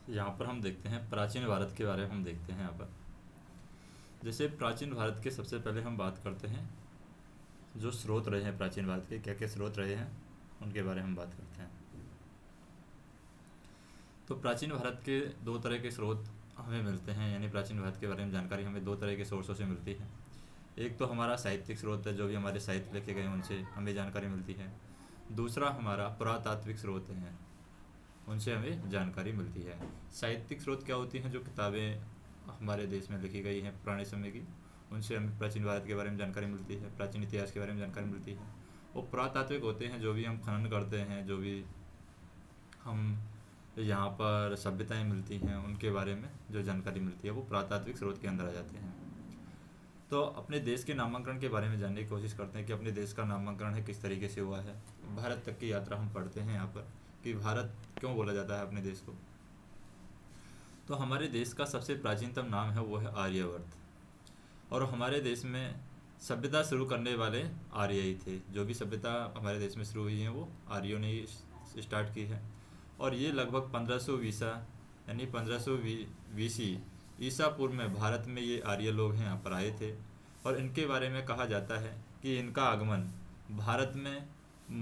यहाँ पर हम देखते हैं प्राचीन भारत के बारे में हम देखते हैं यहाँ पर। जैसे प्राचीन भारत के सबसे पहले हम बात करते हैं जो स्रोत रहे हैं प्राचीन भारत के, क्या क्या स्रोत रहे हैं उनके बारे में हम बात करते हैं। तो प्राचीन भारत के दो तरह के स्रोत हमें मिलते हैं, यानी प्राचीन भारत के बारे में जानकारी हमें दो तरह के सोर्सों से मिलती है। एक तो हमारा साहित्यिक स्रोत है, जो भी हमारे साहित्य लिखे गए उनसे हमें जानकारी मिलती है। दूसरा हमारा पुरातात्विक स्रोत हैं, उनसे हमें जानकारी मिलती है। साहित्यिक स्रोत क्या होती हैं? जो किताबें हमारे देश में लिखी गई हैं पुराने समय की, उनसे हमें प्राचीन भारत के बारे में जानकारी मिलती है, प्राचीन इतिहास के बारे में जानकारी मिलती है। और पुरातात्विक होते हैं जो भी हम खनन करते हैं, जो भी हम यहाँ पर सभ्यताएं मिलती हैं उनके बारे में जो जानकारी मिलती है वो पुरातात्विक स्रोत के अंदर आ जाते हैं। तो अपने देश के नामांकन के बारे में जानने की कोशिश करते हैं कि अपने देश का नामांकन है किस तरीके से हुआ है। भारत तक की यात्रा हम पढ़ते हैं यहाँ पर कि भारत क्यों बोला जाता है अपने देश को। तो हमारे देश का सबसे प्राचीनतम नाम है वो है आर्यवर्त, और हमारे देश में सभ्यता शुरू करने वाले आर्य ही थे। जो भी सभ्यता हमारे देश में शुरू हुई है वो आर्यों ने ही स्टार्ट की है। और ये लगभग 1500 ईसा यानी 1500 BC ईसा पूर्व में भारत में ये आर्य लोग हैं यहाँ पर आए थे। और इनके बारे में कहा जाता है कि इनका आगमन भारत में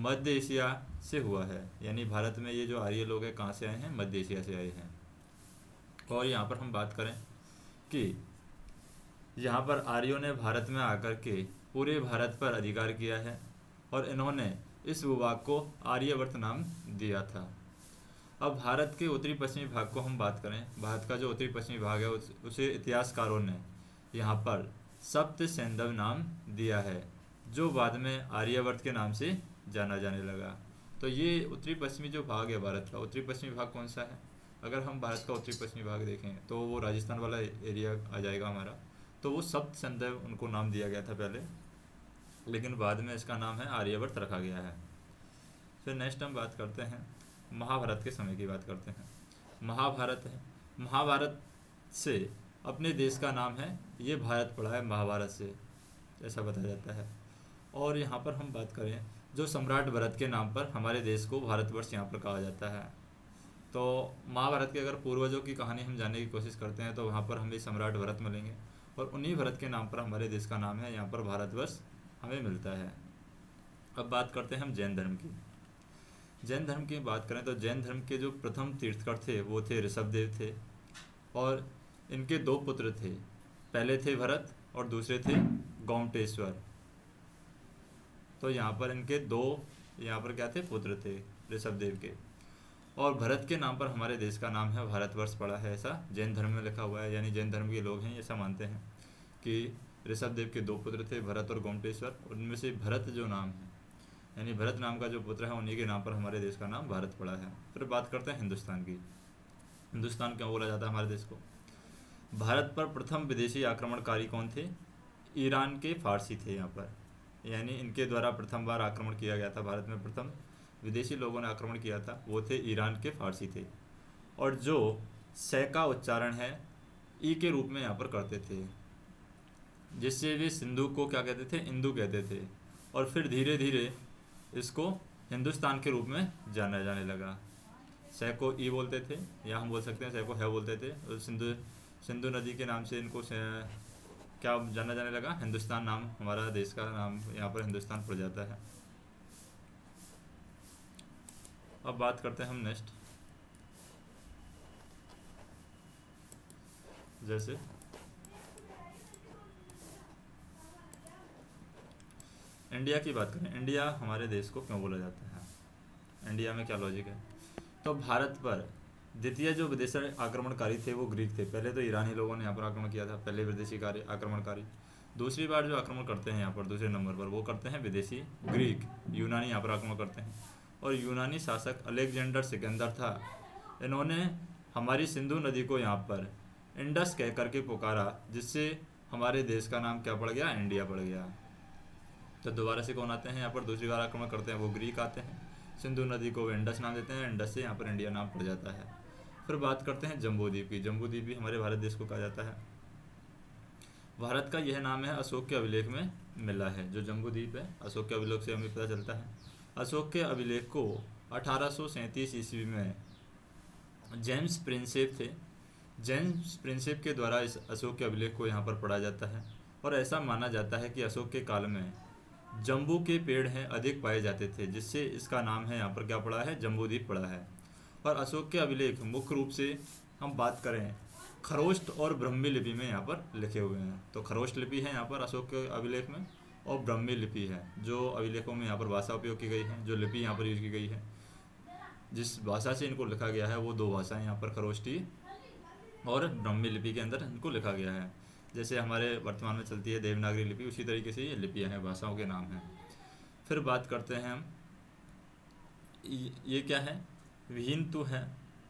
मध्य एशिया से हुआ है, यानी भारत में ये जो आर्य लोग हैं कहाँ से आए हैं? मध्य एशिया से आए हैं। और यहाँ पर हम बात करें कि यहाँ पर आर्यों ने भारत में आकर के पूरे भारत पर अधिकार किया है, और इन्होंने इस भूभाग को आर्यवर्त नाम दिया था। अब भारत के उत्तरी पश्चिमी भाग को हम बात करें, भारत का जो उत्तरी पश्चिमी भाग है उसे इतिहासकारों ने यहाँ पर सप्त सैंधव नाम दिया है, जो बाद में आर्यवर्त के नाम से जाना जाने लगा। तो ये उत्तरी पश्चिमी जो भाग है भारत का, उत्तरी पश्चिमी भाग कौन सा है? अगर हम भारत का उत्तरी पश्चिमी भाग देखें तो वो राजस्थान वाला एरिया आ जाएगा हमारा। तो वो सप्त सैंधव उनको नाम दिया गया था पहले, लेकिन बाद में इसका नाम है आर्यवर्त रखा गया है। फिर नेक्स्ट हम बात करते हैं महाभारत के समय की बात करते हैं। महाभारत है, महाभारत से अपने देश का नाम है ये भारत पड़ा है महाभारत से, ऐसा बताया जाता है। और यहाँ पर हम बात करें जो सम्राट भरत के नाम पर हमारे देश को भारतवर्ष यहाँ पर कहा जाता है। तो महाभारत के अगर पूर्वजों की कहानी हम जानने की कोशिश करते हैं तो वहाँ पर हमें सम्राट भरत मिलेंगे, और उन्हीं भरत के नाम पर हमारे देश का नाम है यहाँ पर भारतवर्ष हमें मिलता है। अब बात करते हैं हम जैन धर्म की। जैन धर्म की बात करें तो जैन धर्म के जो प्रथम तीर्थकर थे वो थे ऋषभदेव थे, और इनके दो पुत्र थे, पहले थे भरत और दूसरे थे गौमटेश्वर। तो यहाँ पर इनके दो यहाँ पर क्या थे? पुत्र थे ऋषभदेव के। और भरत के नाम पर हमारे देश का नाम है भारतवर्ष पड़ा है, ऐसा जैन धर्म में लिखा हुआ है। यानी जैन धर्म के लोग हैं ऐसा मानते हैं कि ऋषभदेव के दो पुत्र थे, भरत और गौमटेश्वर, उनमें से भरत जो नाम है यानी भरत नाम का जो पुत्र है उन्हीं के नाम पर हमारे देश का नाम भारत पड़ा है। फिर बात करते हैं हिंदुस्तान की। हिंदुस्तान क्यों बोला जाता है हमारे देश को? भारत पर प्रथम विदेशी आक्रमणकारी कौन थे? ईरान के फारसी थे यहाँ पर, यानी इनके द्वारा प्रथम बार आक्रमण किया गया था। भारत में प्रथम विदेशी लोगों ने आक्रमण किया था वो थे ईरान के फारसी थे, और जो स का उच्चारण है ई के रूप में यहाँ पर करते थे, जिससे वे सिंधु को क्या कहते थे? इंदु कहते थे। और फिर धीरे धीरे इसको हिंदुस्तान के रूप में जाना जाने लगा। स को ई बोलते थे, या हम बोल सकते हैं स को है बोलते थे। और सिंधु नदी के नाम से इनको क्या जाना जाने लगा? हिंदुस्तान नाम, हमारा देश का नाम यहाँ पर हिंदुस्तान पड़ जाता है। अब बात करते हैं हम नेक्स्ट, जैसे इंडिया की बात करें। इंडिया हमारे देश को क्यों बोला जाता है? इंडिया में क्या लॉजिक है? तो भारत पर द्वितीय जो विदेशी आक्रमणकारी थे वो ग्रीक थे। पहले तो ईरानी लोगों ने यहाँ पर आक्रमण किया था, पहले विदेशी आक्रमणकारी। दूसरी बार जो आक्रमण करते हैं यहाँ पर दूसरे नंबर पर वो करते हैं विदेशी ग्रीक, यूनानी यहाँ पर आक्रमण करते हैं। और यूनानी शासक अलेक्जेंडर सिकंदर था, इन्होंने हमारी सिंधु नदी को यहाँ पर इंडस कह करके पुकारा, जिससे हमारे देश का नाम क्या पड़ गया? इंडिया पड़ गया। तो दोबारा से कौन आते हैं यहाँ पर दूसरी बार आक्रमण करते हैं? वो ग्रीक आते हैं। सिंधु नदी को इंडस नाम देते हैं, इंडस से यहाँ पर इंडिया नाम पड़ जाता है। फिर बात करते हैं जम्बूद्वीप की। जम्बूद्वीप भी हमारे भारत देश को कहा जाता है। भारत का यह नाम है अशोक के अभिलेख में मिला है। जो जम्बूद्वीप है अशोक के अभिलेख से हमें पता चलता है। अशोक के अभिलेख को 1837 ईस्वी में जेम्स प्रिंसेप थे। जेम्स प्रिंसेप के द्वारा इस अशोक के अभिलेख को यहाँ पर पढ़ा जाता है और ऐसा माना जाता है कि अशोक के काल में जम्बू के पेड़ हैं अधिक पाए जाते थे, जिससे इसका नाम है यहाँ पर क्या पड़ा है, जम्बूद्वीप पड़ा है। और अशोक के अभिलेख मुख्य रूप से हम बात करें खरोष्ट और ब्राह्मी लिपि में यहाँ पर लिखे हुए हैं। तो खरोष्ट लिपि है यहाँ पर अशोक के अभिलेख में, और ब्राह्मी लिपि है जो अभिलेखों में यहाँ पर भाषा उपयोग की गई है, जो लिपि यहाँ पर यूज की गई है, जिस भाषा से इनको लिखा गया है वो दो भाषाएं यहाँ पर खरोष्टी और ब्राह्मी लिपि के अंदर इनको लिखा गया है। जैसे हमारे वर्तमान में चलती है देवनागरी लिपि, उसी तरीके से ये लिपियाँ हैं, भाषाओं के नाम हैं। फिर बात करते हैं हम, ये क्या है, विहिंतु है।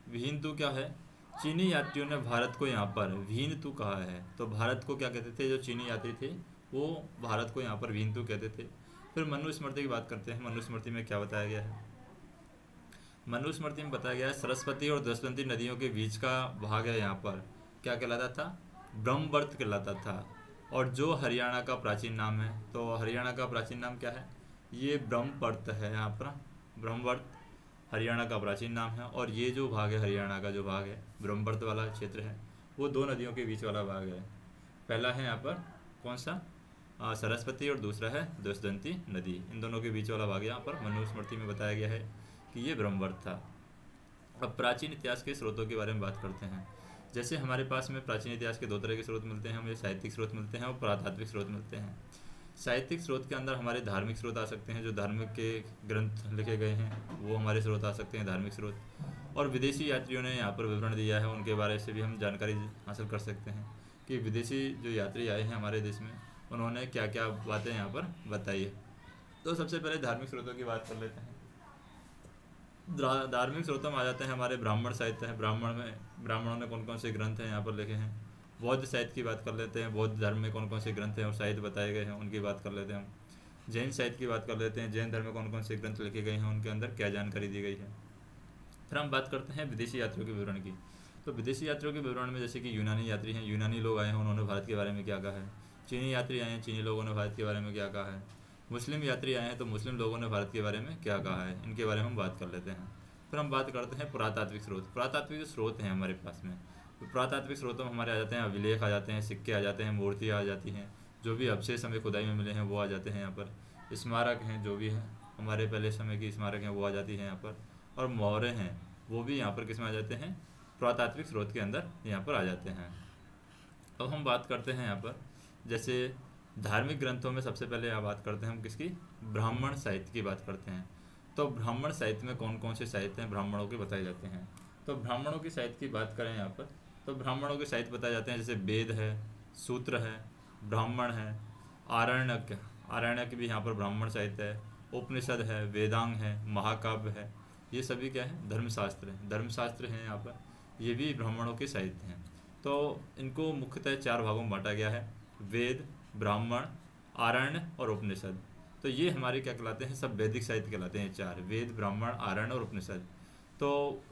विहिंतु क्या है, चीनी यात्रियों ने भारत को यहाँ पर विहिंतु कहा है। तो भारत को क्या कहते थे, जो चीनी यात्री थे वो भारत को यहाँ पर विहिंतु कहते थे। फिर मनुस्मृति की बात करते हैं। मनुस्मृति में क्या बताया गया है, मनुस्मृति में बताया गया है सरस्वती और दशवंती नदियों के बीच का भाग है, यहाँ पर क्या कहलाता था, ब्रह्मवर्त कहलाता था। और जो हरियाणा का प्राचीन नाम है, तो हरियाणा का प्राचीन नाम क्या है, ये ब्रह्मवर्त है। यहाँ पर ब्रह्मवर्त हरियाणा का प्राचीन नाम है। और ये जो भाग है हरियाणा का, जो भाग है ब्रह्मवर्त वाला क्षेत्र है, वो दो नदियों के बीच वाला भाग है। पहला है यहाँ पर कौन सा, सरस्वती, और दूसरा है दशवंती नदी। इन दोनों के बीच वाला भाग यहाँ पर मनुस्मृति में बताया गया है कि ये ब्रह्मवर्त था। अब प्राचीन इतिहास के स्रोतों के बारे में बात करते हैं। जैसे हमारे पास में प्राचीन इतिहास के दो तरह के स्रोत मिलते हैं, हमें साहित्यिक स्रोत मिलते हैं और पुरातात्विक स्रोत मिलते हैं। साहित्यिक स्रोत के अंदर हमारे धार्मिक स्रोत आ सकते हैं, जो धार्मिक के ग्रंथ लिखे गए हैं वो हमारे स्रोत आ सकते हैं, धार्मिक स्रोत। और विदेशी यात्रियों ने यहाँ पर विवरण दिया है, उनके बारे से भी हम जानकारी हासिल कर सकते हैं कि विदेशी जो यात्री आए हैं हमारे देश में, उन्होंने क्या क्या बातें यहाँ पर बताई है। तो सबसे पहले धार्मिक स्रोतों की बात कर लेते हैं। धार्मिक स्रोतों में आ जाते हैं हमारे ब्राह्मण साहित्य है। ब्राह्मणों ने कौन कौन से ग्रंथ हैं यहाँ पर लिखे हैं। बौद्ध साहित्य की बात कर लेते हैं, बौद्ध धर्म में कौन कौन से ग्रंथ हैं और साहित्य बताए गए हैं, उनकी बात कर लेते हैं हम। जैन साहित्य की बात कर लेते हैं, जैन धर्म में कौन कौन से ग्रंथ लिखे गए हैं, उनके अंदर क्या जानकारी दी गई है। फिर हम बात करते हैं विदेशी यात्रियों के विवरण की। तो विदेशी यात्रियों के विवरण में जैसे कि यूनानी यात्री हैं, यूनानी लोग आए हैं, उन्होंने भारत के बारे में क्या कहा है। चीनी यात्री आए हैं, चीनी लोगों ने भारत के बारे में क्या कहा है। मुस्लिम यात्री आए हैं, तो मुस्लिम लोगों ने भारत के बारे में क्या कहा है, इनके बारे में हम बात कर लेते हैं। फिर हम बात करते हैं पुरातात्विक स्रोत। पुरातात्विक जो स्रोत हैं हमारे पास में, तो पुरातात्विक स्रोतों में हमारे आ जाते हैं अभिलेख आ जाते हैं, सिक्के आ जाते हैं, मूर्तियाँ आ जाती हैं, जो भी अवशेष हमें खुदाई में मिले हैं वो आ जाते हैं यहाँ पर। स्मारक हैं, जो भी हैं हमारे पहले समय की स्मारक हैं वो आ जाती हैं यहाँ पर। और मौर्य हैं, वो भी यहाँ पर किस में आ जाते हैं, पुरातात्विक स्रोत के अंदर यहाँ पर आ जाते हैं। अब हम बात करते हैं यहाँ पर, जैसे धार्मिक ग्रंथों में सबसे पहले यहाँ बात करते हैं हम किसकी, ब्राह्मण साहित्य की बात करते हैं। तो ब्राह्मण साहित्य में कौन कौन से साहित्य हैं, ब्राह्मणों के बताए जाते हैं। तो ब्राह्मणों की साहित्य की बात करें यहाँ पर, तो ब्राह्मणों के साहित्य बताए जाते हैं, जैसे वेद है, सूत्र है, ब्राह्मण है, आरण्यक, आरण्यक भी यहाँ पर ब्राह्मण साहित्य है, उपनिषद है, वेदांग है, महाकाव्य है, ये सभी क्या है, धर्मशास्त्र है, धर्मशास्त्र हैं यहाँ पर, ये भी ब्राह्मणों के साहित्य हैं। तो इनको मुख्यतः 4 भागों में बांटा गया है, वेद, ब्राह्मण, आरण्य और उपनिषद। तो ये हमारे क्या कहलाते हैं, सब वैदिक साहित्य कहलाते हैं 4, वेद, ब्राह्मण, आरण्य और उपनिषद। तो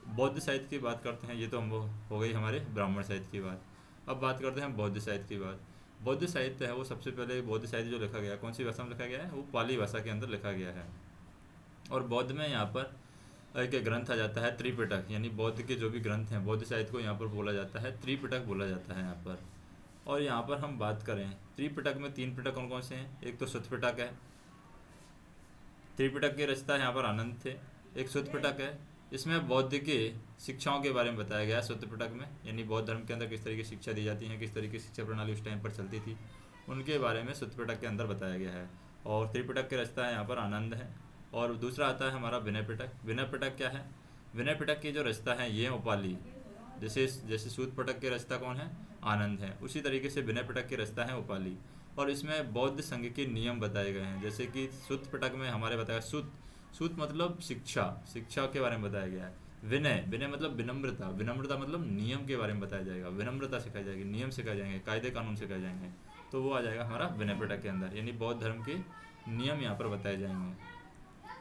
बौद्ध साहित्य की बात करते हैं, ये तो हम हो गई हमारे ब्राह्मण साहित्य की बात। अब बात करते हैं बौद्ध साहित्य की बात। बौद्ध साहित्य है वो सबसे पहले बौद्ध साहित्य जो लिखा गया है, कौन सी भाषा में लिखा गया है, वो पाली भाषा के अंदर लिखा गया है। और बौद्ध में यहाँ पर एक ग्रंथ आ जाता है त्रिपिटक, यानी बौद्ध के जो भी ग्रंथ हैं, बौद्ध साहित्य को यहाँ पर बोला जाता है त्रिपिटक बोला जाता है यहाँ पर। और यहाँ पर हम बात करें त्रिपिटक में 3 पिटक कौन कौन से हैं, एक तो सुत्त पिटक है, त्रिपिटक के रचयिता यहाँ पर आनंद थे। एक सुत्त पिटक है, इसमें बौद्ध के शिक्षाओं के बारे में बताया गया है सुत्त पिटक में, यानी बौद्ध धर्म के अंदर किस तरीके की शिक्षा दी जाती है, किस तरीके की शिक्षा प्रणाली उस टाइम पर चलती थी, उनके बारे में सुत्त पिटक के अंदर बताया गया है। और त्रिपिटक के रचयिता यहाँ पर आनंद है। और दूसरा आता है हमारा विनय पिटक। विनय पिटक क्या है, विनय पिटक के जो रचयिता हैं ये उपाली, जैसे सूत पिटक के रचयिता कौन है, आनंद है, उसी तरीके से विनय पिटक के रचयिता हैं उपाली। और इसमें बौद्ध संघ के नियम बताए गए हैं, जैसे कि सूत पिटक में हमारे बताया सूत मतलब शिक्षा, शिक्षा के बारे में बताया गया है। विनय मतलब विनम्रता, विनम्रता मतलब नियम के बारे में बताया जाएगा, विनम्रता सिखाई जाएगी, नियम सिखाए जाएंगे, कायदे कानून सिखाए जाएंगे, तो वो आ जाएगा हमारा विनय पिटक के अंदर, यानी बौद्ध धर्म के नियम यहाँ पर बताए जाएंगे।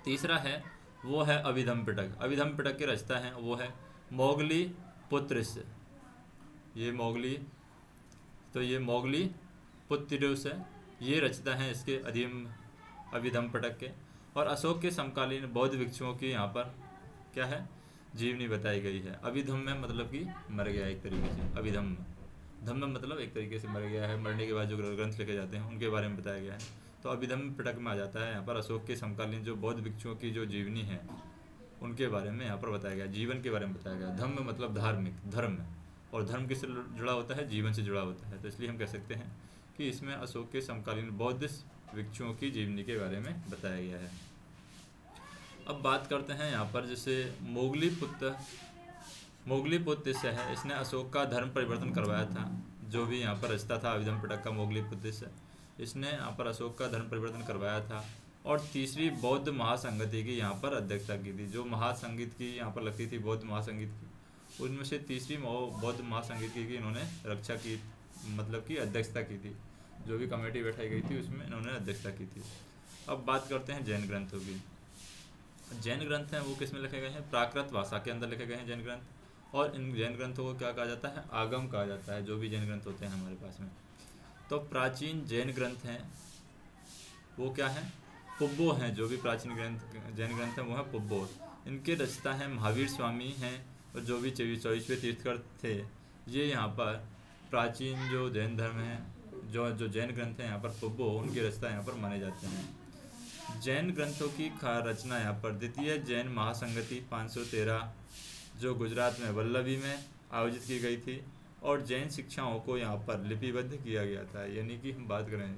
तीसरा है वो है अभिधम पिटक। अभिधम पिटक के रचयिता हैं वो है मोगली पुत्रिस, ये मोगली, तो ये मोगली पुत्रिस है, ये रचयिता हैं इसके अभिधम पिटक के। और अशोक के समकालीन बौद्ध भिक्षुओं की यहाँ पर क्या है, जीवनी बताई गई है। अभिधम्म में मतलब कि मर गया एक तरीके से, अभिधम्म धम्म मतलब एक तरीके से मर गया है, मरने के बाद जो ग्रंथ लिखे जाते हैं उनके बारे में बताया गया है। तो अभिधम्म पिटक में आ जाता है यहाँ पर अशोक के समकालीन जो बौद्ध भिक्षुओं की जो जीवनी है उनके बारे में यहाँ पर बताया गया, जीवन के बारे में बताया गया। धम्म मतलब धार्मिक, धर्म, और धर्म किससे जुड़ा होता है, जीवन से जुड़ा होता है। तो इसलिए हम कह सकते हैं कि इसमें अशोक के समकालीन बौद्ध भिक्षुओं की जीवनी के बारे में बताया गया है। अब बात करते हैं यहाँ पर जैसे मोगली पुत्र से है, इसने अशोक का धर्म परिवर्तन करवाया था। जो भी यहाँ पर रचता था अभिधम्म पिटक का मोगली पुत्र से, इसने यहाँ पर अशोक का धर्म परिवर्तन करवाया था। और तीसरी बौद्ध महासंगति की यहाँ पर अध्यक्षता की थी। जो महासंगीत की यहाँ पर लगती थी बौद्ध महासंगीत की, उनमें से तीसरी बौद्ध महासंगीत की इन्होंने रक्षा की, मतलब कि अध्यक्षता की थी। जो भी कमेटी बैठाई गई थी उसमें इन्होंने अध्यक्षता की थी। अब बात करते हैं जैन ग्रंथों की। जैन ग्रंथ हैं वो किस में लिखे गए हैं, प्राकृत भाषा के अंदर लिखे गए हैं जैन ग्रंथ। और इन जैन ग्रंथों को क्या कहा जाता है, आगम कहा जाता है। जो भी जैन ग्रंथ होते हैं हमारे पास में, तो प्राचीन जैन ग्रंथ हैं वो क्या हैं, पुब्बो हैं। जो भी प्राचीन जैन ग्रंथ हैं वो हैं पुब्बो। इनके रचयिता हैं महावीर स्वामी हैं, और जो भी 24वें तीर्थकर थे ये यहाँ पर प्राचीन जो जैन धर्म है, जो जैन ग्रंथ हैं यहाँ पर पुब्बो, उनके रचयिता यहाँ पर माने जाते हैं। जैन ग्रंथों की रचना यहाँ पर द्वितीय जैन महासंगति 513 जो गुजरात में वल्लभी में आयोजित की गई थी, और जैन शिक्षाओं को यहाँ पर लिपिबद्ध किया गया था। यानी कि हम बात करें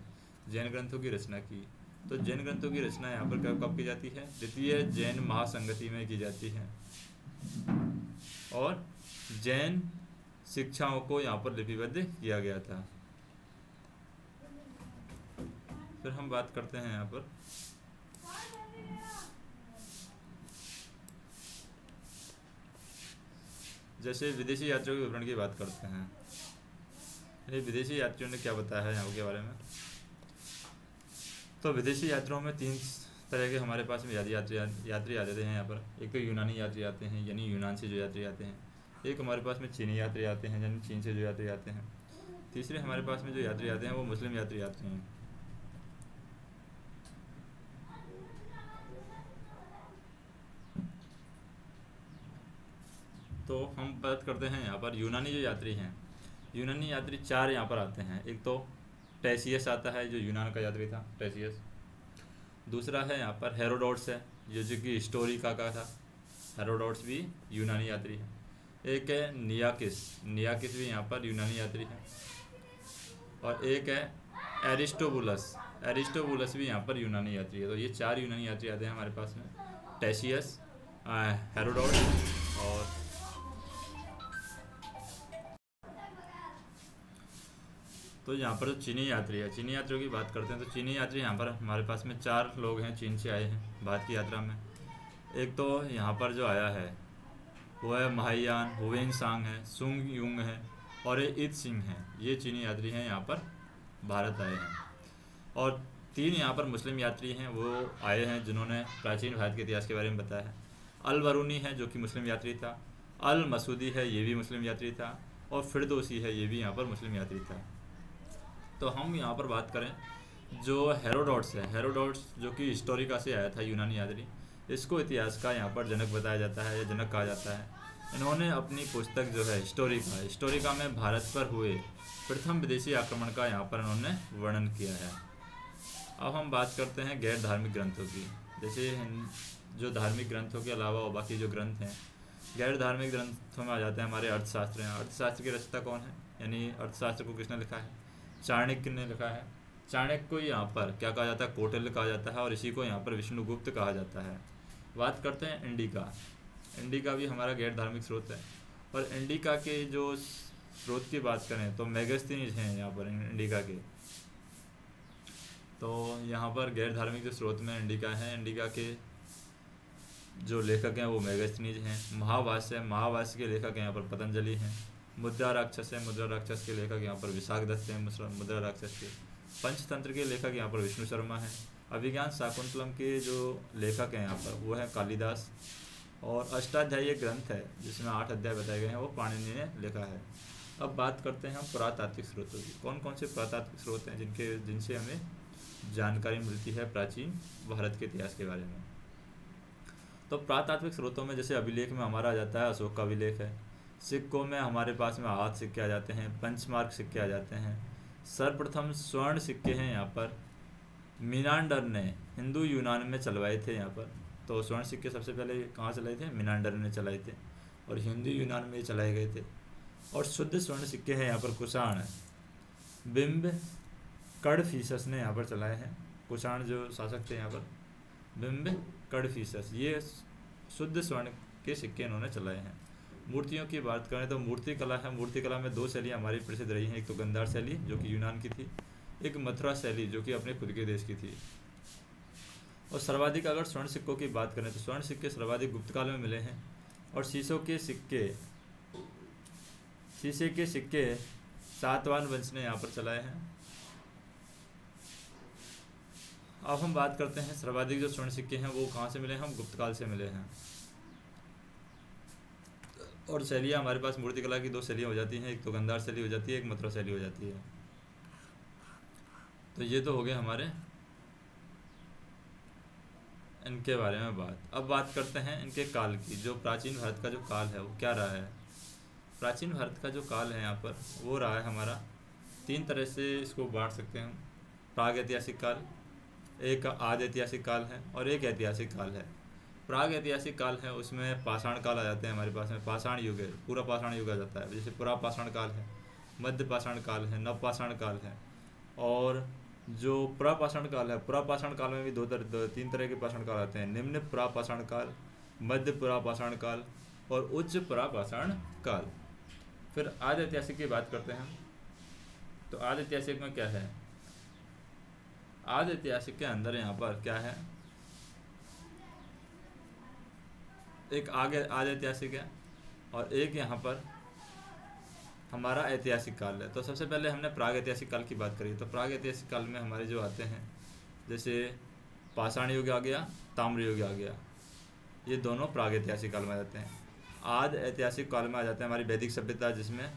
जैन ग्रंथों की रचना की, तो जैन ग्रंथों की रचना यहाँ पर कब की जाती है, द्वितीय जैन महासंगति में की जाती है। और जैन शिक्षाओं को यहाँ पर लिपिबद्ध किया गया था। फिर हम बात करते हैं यहाँ पर जैसे विदेशी यात्रियों के विवरण की बात करते हैं। ये विदेशी यात्रियों ने क्या बताया है यहाँ के बारे में, तो विदेशी यात्रियों में 3 तरह के हमारे पास में यात्री आ जाते हैं यहाँ पर। एक तो यूनानी यात्री आते हैं, यानी यूनान से जो यात्री आते हैं। एक हमारे पास में चीनी यात्री आते हैं, यानी चीन से जो यात्री आते हैं। तीसरे हमारे पास में जो यात्री आते हैं वो मुस्लिम यात्री आते हैं। तो हम बात करते हैं यहाँ पर यूनानी जो यात्री हैं। यूनानी यात्री 4 यहाँ पर आते हैं। एक तो टेसियस आता है जो यूनान का यात्री था, टेसियस। दूसरा है यहाँ पर हेरोडोट्स है, जो कि हिस्टोरी का था। हेरोडोट्स भी यूनानी यात्री है। एक है नियाकिस भी यहाँ पर यूनानी यात्री है। और एक है एरिस्टोबुलस भी यहाँ पर यूनानी यात्री है। तो ये 4 यूनानी यात्री आते हैं हमारे पास में, टेसियस, हेरोडोट्स और तो यहाँ पर जो चीनी यात्री है, चीनी यात्रियों की बात करते हैं। तो चीनी यात्री यहाँ पर हमारे पास में 4 लोग हैं, चीन से आए हैं भारत की यात्रा में। एक तो यहाँ पर जो आया है वो है महायान हुवेनसांग है, सुंग युंग है और इत सिंह है। ये चीनी यात्री हैं यहाँ पर भारत आए हैं। और 3 यहाँ पर मुस्लिम यात्री हैं वो आए हैं जिन्होंने प्राचीन भारत के इतिहास के बारे में बताया है। अल बरूनी है जो कि मुस्लिम यात्री था, अल मसूदी है ये भी मुस्लिम यात्री था, और फिरदौसी है ये भी यहाँ पर मुस्लिम यात्री था। तो हम यहाँ पर बात करें जो हेरोडोट्स है, हेरोडोट्स जो कि हिस्टोरिका से आया था, यूनानी यात्री। इसको इतिहास का यहाँ पर जनक बताया जाता है या जनक कहा जाता है। इन्होंने अपनी पुस्तक जो है हिस्टोरिका में भारत पर हुए प्रथम विदेशी आक्रमण का यहाँ पर इन्होंने वर्णन किया है। अब हम बात करते हैं गैर धार्मिक ग्रंथों की। जैसे जो धार्मिक ग्रंथों के अलावा और बाकी जो ग्रंथ हैं, गैर धार्मिक ग्रंथों में आ जाते हैं हमारे अर्थशास्त्र हैं। अर्थशास्त्र की रचयिता कौन है, यानी अर्थशास्त्र को किसने लिखा है, चाणक्य ने लिखा है। चाणक्य को यहाँ पर क्या कहा जाता है, कौटिल्य कहा जाता है, और इसी को यहाँ पर विष्णुगुप्त कहा जाता है। बात करते हैं इंडिका भी हमारा गैर धार्मिक स्रोत है। और इंडिका के जो स्रोत की बात करें तो मेगस्थनीज हैं यहाँ पर इंडिका के। तो यहाँ पर गैर धार्मिक जो स्रोत में इंडिका है, इंडिका के जो लेखक हैं वो मेगस्थनीज हैं। महाभाष्य के लेखक यहाँ पर पतंजलि हैं। मुद्रा राक्षस है, मुद्रा राक्षस के लेखक यहाँ पर विशाखदत्त हैं, मुद्रा राक्षस के। पंचतंत्र के लेखक यहाँ पर विष्णु शर्मा हैं। अभिज्ञान शाकुंतलम के जो लेखक हैं यहाँ पर वो है कालिदास। और अष्टाध्यायी ग्रंथ है जिसमें 8 अध्याय बताए गए हैं, वो पाणिनि ने लिखा है। अब बात करते हैं हम पुरातात्विक स्रोतों की। कौन कौन से पुरातात्विक स्रोत हैं जिनसे हमें जानकारी मिलती है प्राचीन भारत के इतिहास के बारे में। तो पुरातात्विक स्रोतों में जैसे अभिलेख में हमारा आ जाता है अशोक का अभिलेख है, सिक्कों में हमारे पास में आहत सिक्के आ जाते हैं, पंचमार्क सिक्के आ जाते हैं, सर्वप्रथम स्वर्ण सिक्के हैं यहाँ पर मिनांडर ने हिंदू यूनान में चलवाए थे यहाँ पर। तो स्वर्ण सिक्के सबसे पहले कहाँ चलाए थे? मिनांडर ने चलाए थे और हिंदू यूनान में चलाए गए थे। और शुद्ध स्वर्ण सिक्के हैं यहाँ पर कुषाण बिंब कड़फीसस ने यहाँ पर चलाए हैं। कुषाण जो शासक थे यहाँ पर बिंब कड़फीसस, ये शुद्ध स्वर्ण के सिक्के इन्होंने चलाए हैं। मूर्तियों की बात करें तो मूर्ति कला है, मूर्ति कला में दो शैलियाँ हमारी प्रसिद्ध रही हैं, एक तो गंधार शैली जो कि यूनान की थी, एक मथुरा शैली जो कि अपने खुद के देश की थी। और सर्वाधिक अगर स्वर्ण सिक्कों की बात करें तो स्वर्ण सिक्के सर्वाधिक गुप्त काल में मिले हैं और शीशे के सिक्के सातवाहन वंश ने यहाँ पर चलाए हैं। अब हम बात करते हैं सर्वाधिक जो स्वर्ण सिक्के हैं वो कहाँ से मिले हैं? हम गुप्त काल से मिले हैं। और शैलियाँ हमारे पास मूर्तिकला की दो शैलियाँ हो जाती हैं, एक तो गंधार शैली हो जाती है, एक मथुरा शैली हो जाती है। तो ये तो हो गए हमारे इनके बारे में बात। अब बात करते हैं इनके काल की। जो प्राचीन भारत का जो काल है वो क्या रहा है? प्राचीन भारत का जो काल है यहाँ पर वो रहा है हमारा, तीन तरह से इसको बांट सकते हैं हम। प्राग ऐतिहासिक काल, एक आदि ऐतिहासिक काल है और एक ऐतिहासिक काल है। प्राग ऐतिहासिक काल है उसमें पाषाण काल आ जाते हैं हमारे पास में, पाषाण युग है, पूरा पाषाण युग आ जाता है। जैसे पुरा पाषाण काल है, मध्य पाषाण काल है, नव पाषाण काल है। और जो पुरापाषाण काल है, पुरापाषाण काल में भी तीन तरह के पाषाण काल आते हैं, निम्न पुरापाषाण काल, मध्य पुरापाषाण काल और उच्च पुरापाषाण काल। फिर आदि ऐतिहासिक की बात करते हैं। तो आदि ऐतिहासिक में क्या है? आदि ऐतिहासिक के अंदर यहाँ पर क्या है? एक आगे आदि ऐतिहासिक है और एक यहाँ पर हमारा ऐतिहासिक काल है। तो सबसे पहले हमने प्राग ऐतिहासिक काल की बात करी। तो प्राग ऐतिहासिक काल में हमारे जो आते हैं जैसे पाषाण युग आ गया, ताम्र युग आ गया, ये दोनों प्राग ऐतिहासिक काल में आ जाते हैं। आदि ऐतिहासिक काल में आ जाते हैं हमारी वैदिक सभ्यता, जिसमें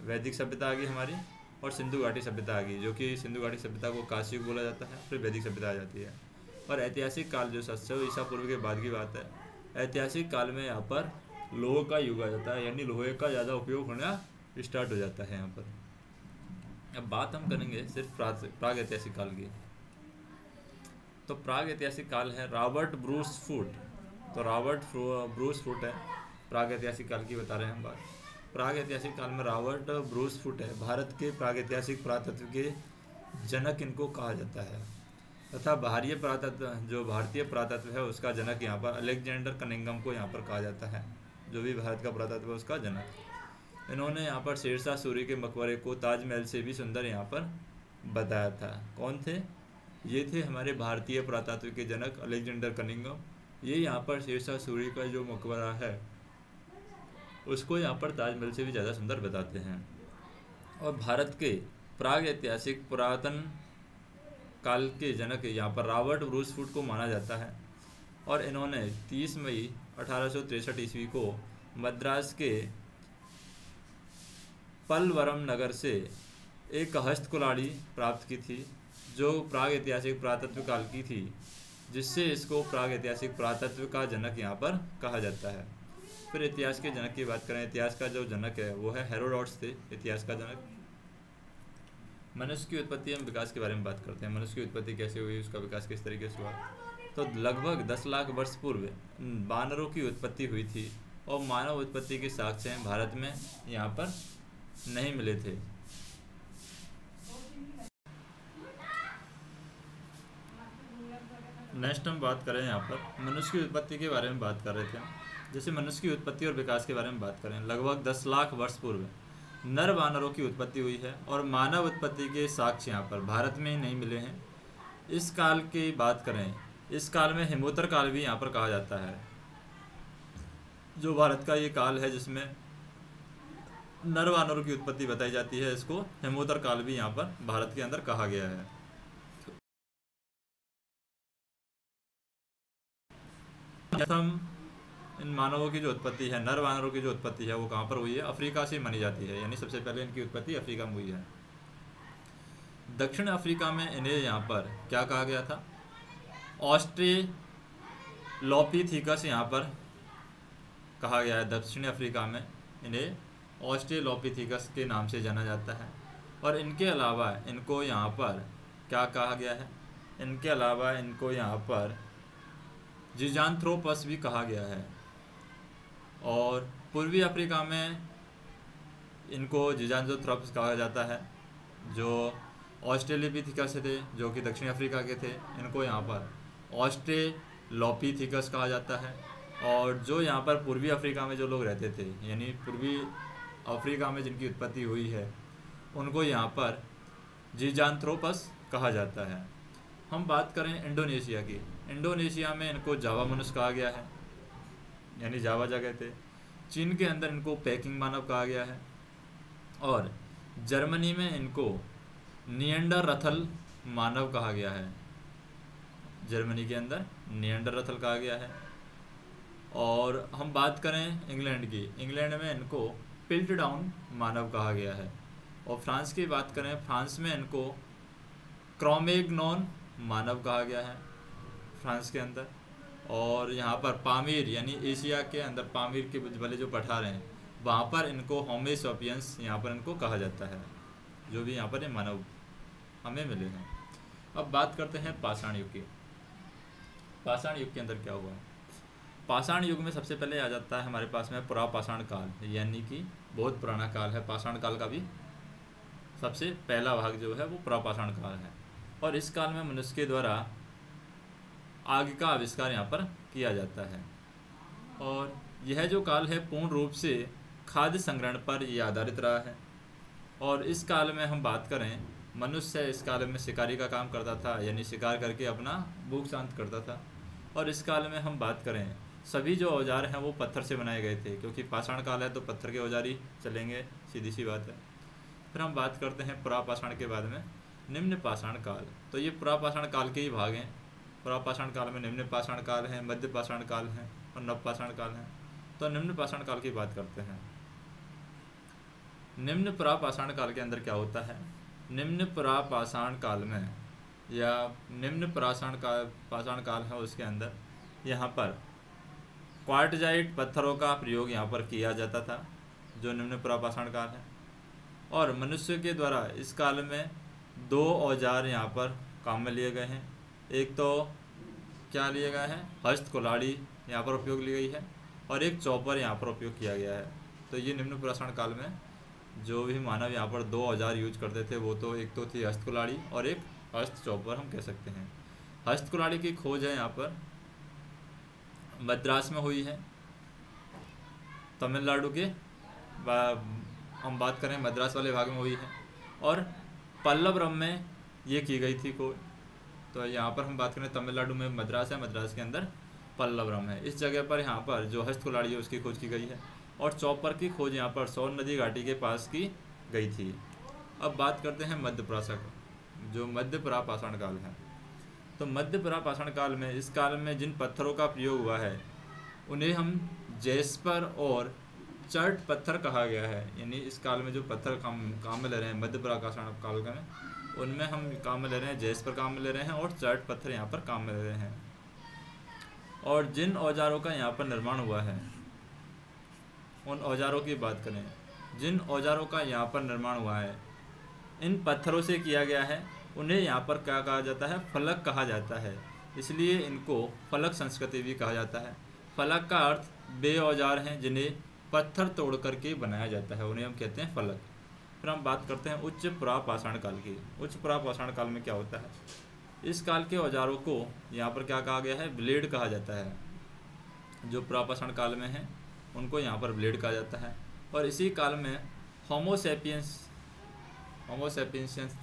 वैदिक सभ्यता आ गई हमारी और सिंधु घाटी सभ्यता आ गई, जो कि सिंधु घाटी सभ्यता को काशी युग बोला जाता है। फिर वैदिक सभ्यता आ जाती है। और ऐतिहासिक काल जो 700 ईसा पूर्व के बाद की बात है, ऐतिहासिक काल में यहाँ पर लोह का युग आ जाता है, यानी लोहे का ज़्यादा उपयोग होना स्टार्ट हो जाता है यहाँ पर। अब बात हम करेंगे सिर्फ प्राग ऐतिहासिक काल की। तो प्राग ऐतिहासिक काल है रॉबर्ट ब्रूस फूट। तो रॉबर्ट ब्रूस फूट है, प्राग ऐतिहासिक काल की बता रहे हैं हम बात। प्राग ऐतिहासिक काल में रॉबर्ट ब्रूस फूट है, भारत के प्राग ऐतिहासिक पुरातत्व के जनक इनको कहा जाता है। तथा भारतीय पुरातत्व है उसका जनक यहाँ पर अलेक्जेंडर कनिंघम को यहाँ पर कहा जाता है, जो भी भारत का पुरातत्व है उसका जनक। इन्होंने यहाँ पर शेरशाह सूरी के मकबरे को ताजमहल से भी सुंदर यहाँ पर बताया था। कौन थे? ये थे हमारे भारतीय पुरातत्व के जनक अलेक्जेंडर कनिंघम। ये यहाँ पर शेरशाह सूरी का जो मकबरा है उसको यहाँ पर ताजमहल से भी ज़्यादा सुंदर बताते हैं। और भारत के प्राग ऐतिहासिक पुरातन काल के जनक यहाँ पर रॉबर्ट ब्रूस फूट को माना जाता है। और इन्होंने 30 मई 1863 ईस्वी को मद्रास के पलवरम नगर से एक हस्तकुलाड़ी प्राप्त की थी, जो प्राग ऐतिहासिक पुरातत्व काल की थी, जिससे इसको प्राग ऐतिहासिक पुरातत्व का जनक यहाँ पर कहा जाता है। फिर इतिहास के जनक की बात करें, इतिहास का जो जनक है वो है हेरोडोटस थे इतिहास का जनक। मनुष्य की उत्पत्ति एवं विकास के बारे में बात करते हैं। मनुष्य की उत्पत्ति कैसे हुई, उसका विकास किस तरीके से हुआ। तो लगभग 10 लाख वर्ष पूर्व वानरों की उत्पत्ति हुई थी और मानव उत्पत्ति के साक्ष्य भारत में यहाँ पर नहीं मिले थे। नेक्स्ट हम बात करें यहाँ पर मनुष्य की उत्पत्ति के बारे में बात कर रहे थे। जैसे मनुष्य की उत्पत्ति और विकास के बारे में बात करें, लगभग 10 लाख वर्ष पूर्व नर वानरों की उत्पत्ति हुई है और मानव उत्पत्ति के साक्ष्य यहाँ पर भारत में ही नहीं मिले हैं। इस काल की बात करें, इस काल में हेमोत्तर काल भी यहाँ पर कहा जाता है, जो भारत का ये काल है जिसमें नर वानरों की उत्पत्ति बताई जाती है। इसको हेमोत्तर काल भी यहाँ पर भारत के अंदर कहा गया है। हम इन मानवों की जो उत्पत्ति है, नर वानरों की जो उत्पत्ति है वो कहाँ पर हुई है? अफ्रीका से मानी जाती है, यानी सबसे पहले इनकी उत्पत्ति अफ्रीका में हुई है। दक्षिण अफ्रीका में इन्हें यहाँ पर क्या कहा गया था? ऑस्ट्रेलोपिथेकस लोपिथिकस यहाँ पर कहा गया है। दक्षिण अफ्रीका में इन्हें ऑस्ट्रेलोपिथिकस के नाम से जाना जाता है। और इनके अलावा इनको यहाँ पर क्या कहा गया है, इनके अलावा इनको यहाँ पर जिजांथ्रोपस भी कहा गया है। और पूर्वी अफ्रीका में इनको जिजांथ्रोपस कहा जाता है। जो ऑस्ट्रेलोपिथिकस थे जो कि दक्षिण अफ्रीका के थे, इनको यहाँ पर ऑस्ट्रेलोपिथिकस कहा जाता है। और जो यहाँ पर पूर्वी अफ्रीका में जो लोग रहते थे, यानी पूर्वी अफ्रीका में जिनकी उत्पत्ति हुई है, उनको यहाँ पर जिजांथ्रोपस कहा जाता है। हम बात करें इंडोनेशिया की, इंडोनेशिया में इनको जावा मनुष्य कहा गया है, यानी जावा जगह थे। चीन के अंदर इनको पेकिंग मानव कहा गया है। और जर्मनी में इनको निएंडरथल मानव कहा गया है, जर्मनी के अंदर निएंडरथल कहा गया है। और हम बात करें इंग्लैंड की, इंग्लैंड में इनको पिल्टडाउन मानव कहा गया है। और फ्रांस की बात करें, फ्रांस में इनको क्रोमेग्नॉन मानव कहा गया है फ्रांस के अंदर। और यहाँ पर पामीर, यानी एशिया के अंदर पामीर के वाले जो पठार हैं, वहाँ पर इनको होमोसेपियंस यहाँ पर इनको कहा जाता है, जो भी यहाँ पर ये मानव हमें मिले हैं। अब बात करते हैं पाषाण युग की। पाषाण युग के अंदर क्या हुआ है? पाषाण युग में सबसे पहले आ जाता है हमारे पास में पुरापाषाण काल, यानी कि बहुत पुराना काल है। पाषाण काल का भी सबसे पहला भाग जो है वो पुरापाषाण काल है। और इस काल में मनुष्य के द्वारा आग का आविष्कार यहाँ पर किया जाता है। और यह जो काल है पूर्ण रूप से खाद्य संग्रहण पर यह आधारित रहा है। और इस काल में हम बात करें, मनुष्य इस काल में शिकारी का काम करता था, यानी शिकार करके अपना भूख शांत करता था। और इस काल में हम बात करें, सभी जो औजार हैं वो पत्थर से बनाए गए थे, क्योंकि पाषाण काल है तो पत्थर के औजार ही चलेंगे, सीधी सी बात है। फिर हम बात करते हैं पुरापाषाण के बाद में निम्न पाषाण काल। तो ये पुरापाषाण काल के ही भाग हैं। पुरापाषाण काल में निम्न पाषाण काल है, मध्य पाषाण काल है और नव पाषाण काल है। तो निम्न पाषाण काल की बात करते हैं। निम्न पुरापाषाण काल के अंदर क्या होता है? निम्न पुरापाषाण काल में या निम्न पाषाण काल है, उसके अंदर यहाँ पर क्वार्टजाइट पत्थरों का प्रयोग यहाँ पर किया जाता था, जो निम्न पुरापाषाण काल है। और मनुष्य के द्वारा इस काल में दो औजार यहाँ पर काम में लिए गए हैं। एक तो क्या लिया गया है? हस्त कुल्हाड़ी यहाँ पर उपयोग ली गई है, और एक चॉपर यहाँ पर उपयोग किया गया है। तो ये निम्न पुरापाषाण काल में जो भी मानव यहाँ पर दो औजार यूज करते थे, वो तो एक तो थी हस्त कुल्हाड़ी और एक हस्त चॉपर हम कह सकते हैं। हस्त कुल्हाड़ी की खोज है यहाँ पर मद्रास में हुई है, तमिलनाडु के हम बात करें मद्रास वाले भाग में हुई है। और पल्लवरम में ये की गई थी खोज। तो यहाँ पर हम बात करें तमिलनाडु में मद्रास है, मद्रास के अंदर पल्लवरम है। इस जगह पर यहाँ पर जो हस्त कुल्हाड़ी है उसकी खोज की गई है। और चॉपर की खोज यहाँ पर सोन नदी घाटी के पास की गई थी। अब बात करते हैं मध्य पुरापाषाण, जो मध्य पुरापाषाण काल है। तो मध्य पुरापाषाण काल में, इस काल में जिन पत्थरों का प्रयोग हुआ है उन्हें हम जेस्पर और चर्ट पत्थर कहा गया है। यानी इस काल में जो पत्थर काम में ले रहे हैं मध्य पुरापाषाण काल में, उनमें हम काम में ले रहे हैं जेस्पर काम में ले रहे हैं और चर्ट पत्थर यहाँ पर काम में ले रहे हैं। और जिन औजारों का यहाँ पर निर्माण हुआ है, उन औजारों की बात करें, जिन औजारों का यहाँ पर निर्माण हुआ है इन पत्थरों से किया गया है, उन्हें यहाँ पर क्या कहा जाता है? फलक कहा जाता है। इसलिए इनको फलक संस्कृति भी कहा जाता है। फलक का अर्थ वे औजार हैं जिन्हें पत्थर तोड़ करके बनाया जाता है, उन्हें हम कहते हैं फलक। फिर हम बात करते हैं उच्च पुरापाषाण काल की। उच्च पुरापाषाण काल में क्या होता है? इस काल के औजारों को यहाँ पर क्या कहा गया है? ब्लेड कहा जाता है। जो पुरापाषाण काल में है उनको यहाँ पर ब्लेड कहा जाता है। और इसी काल में होमोसेपियंस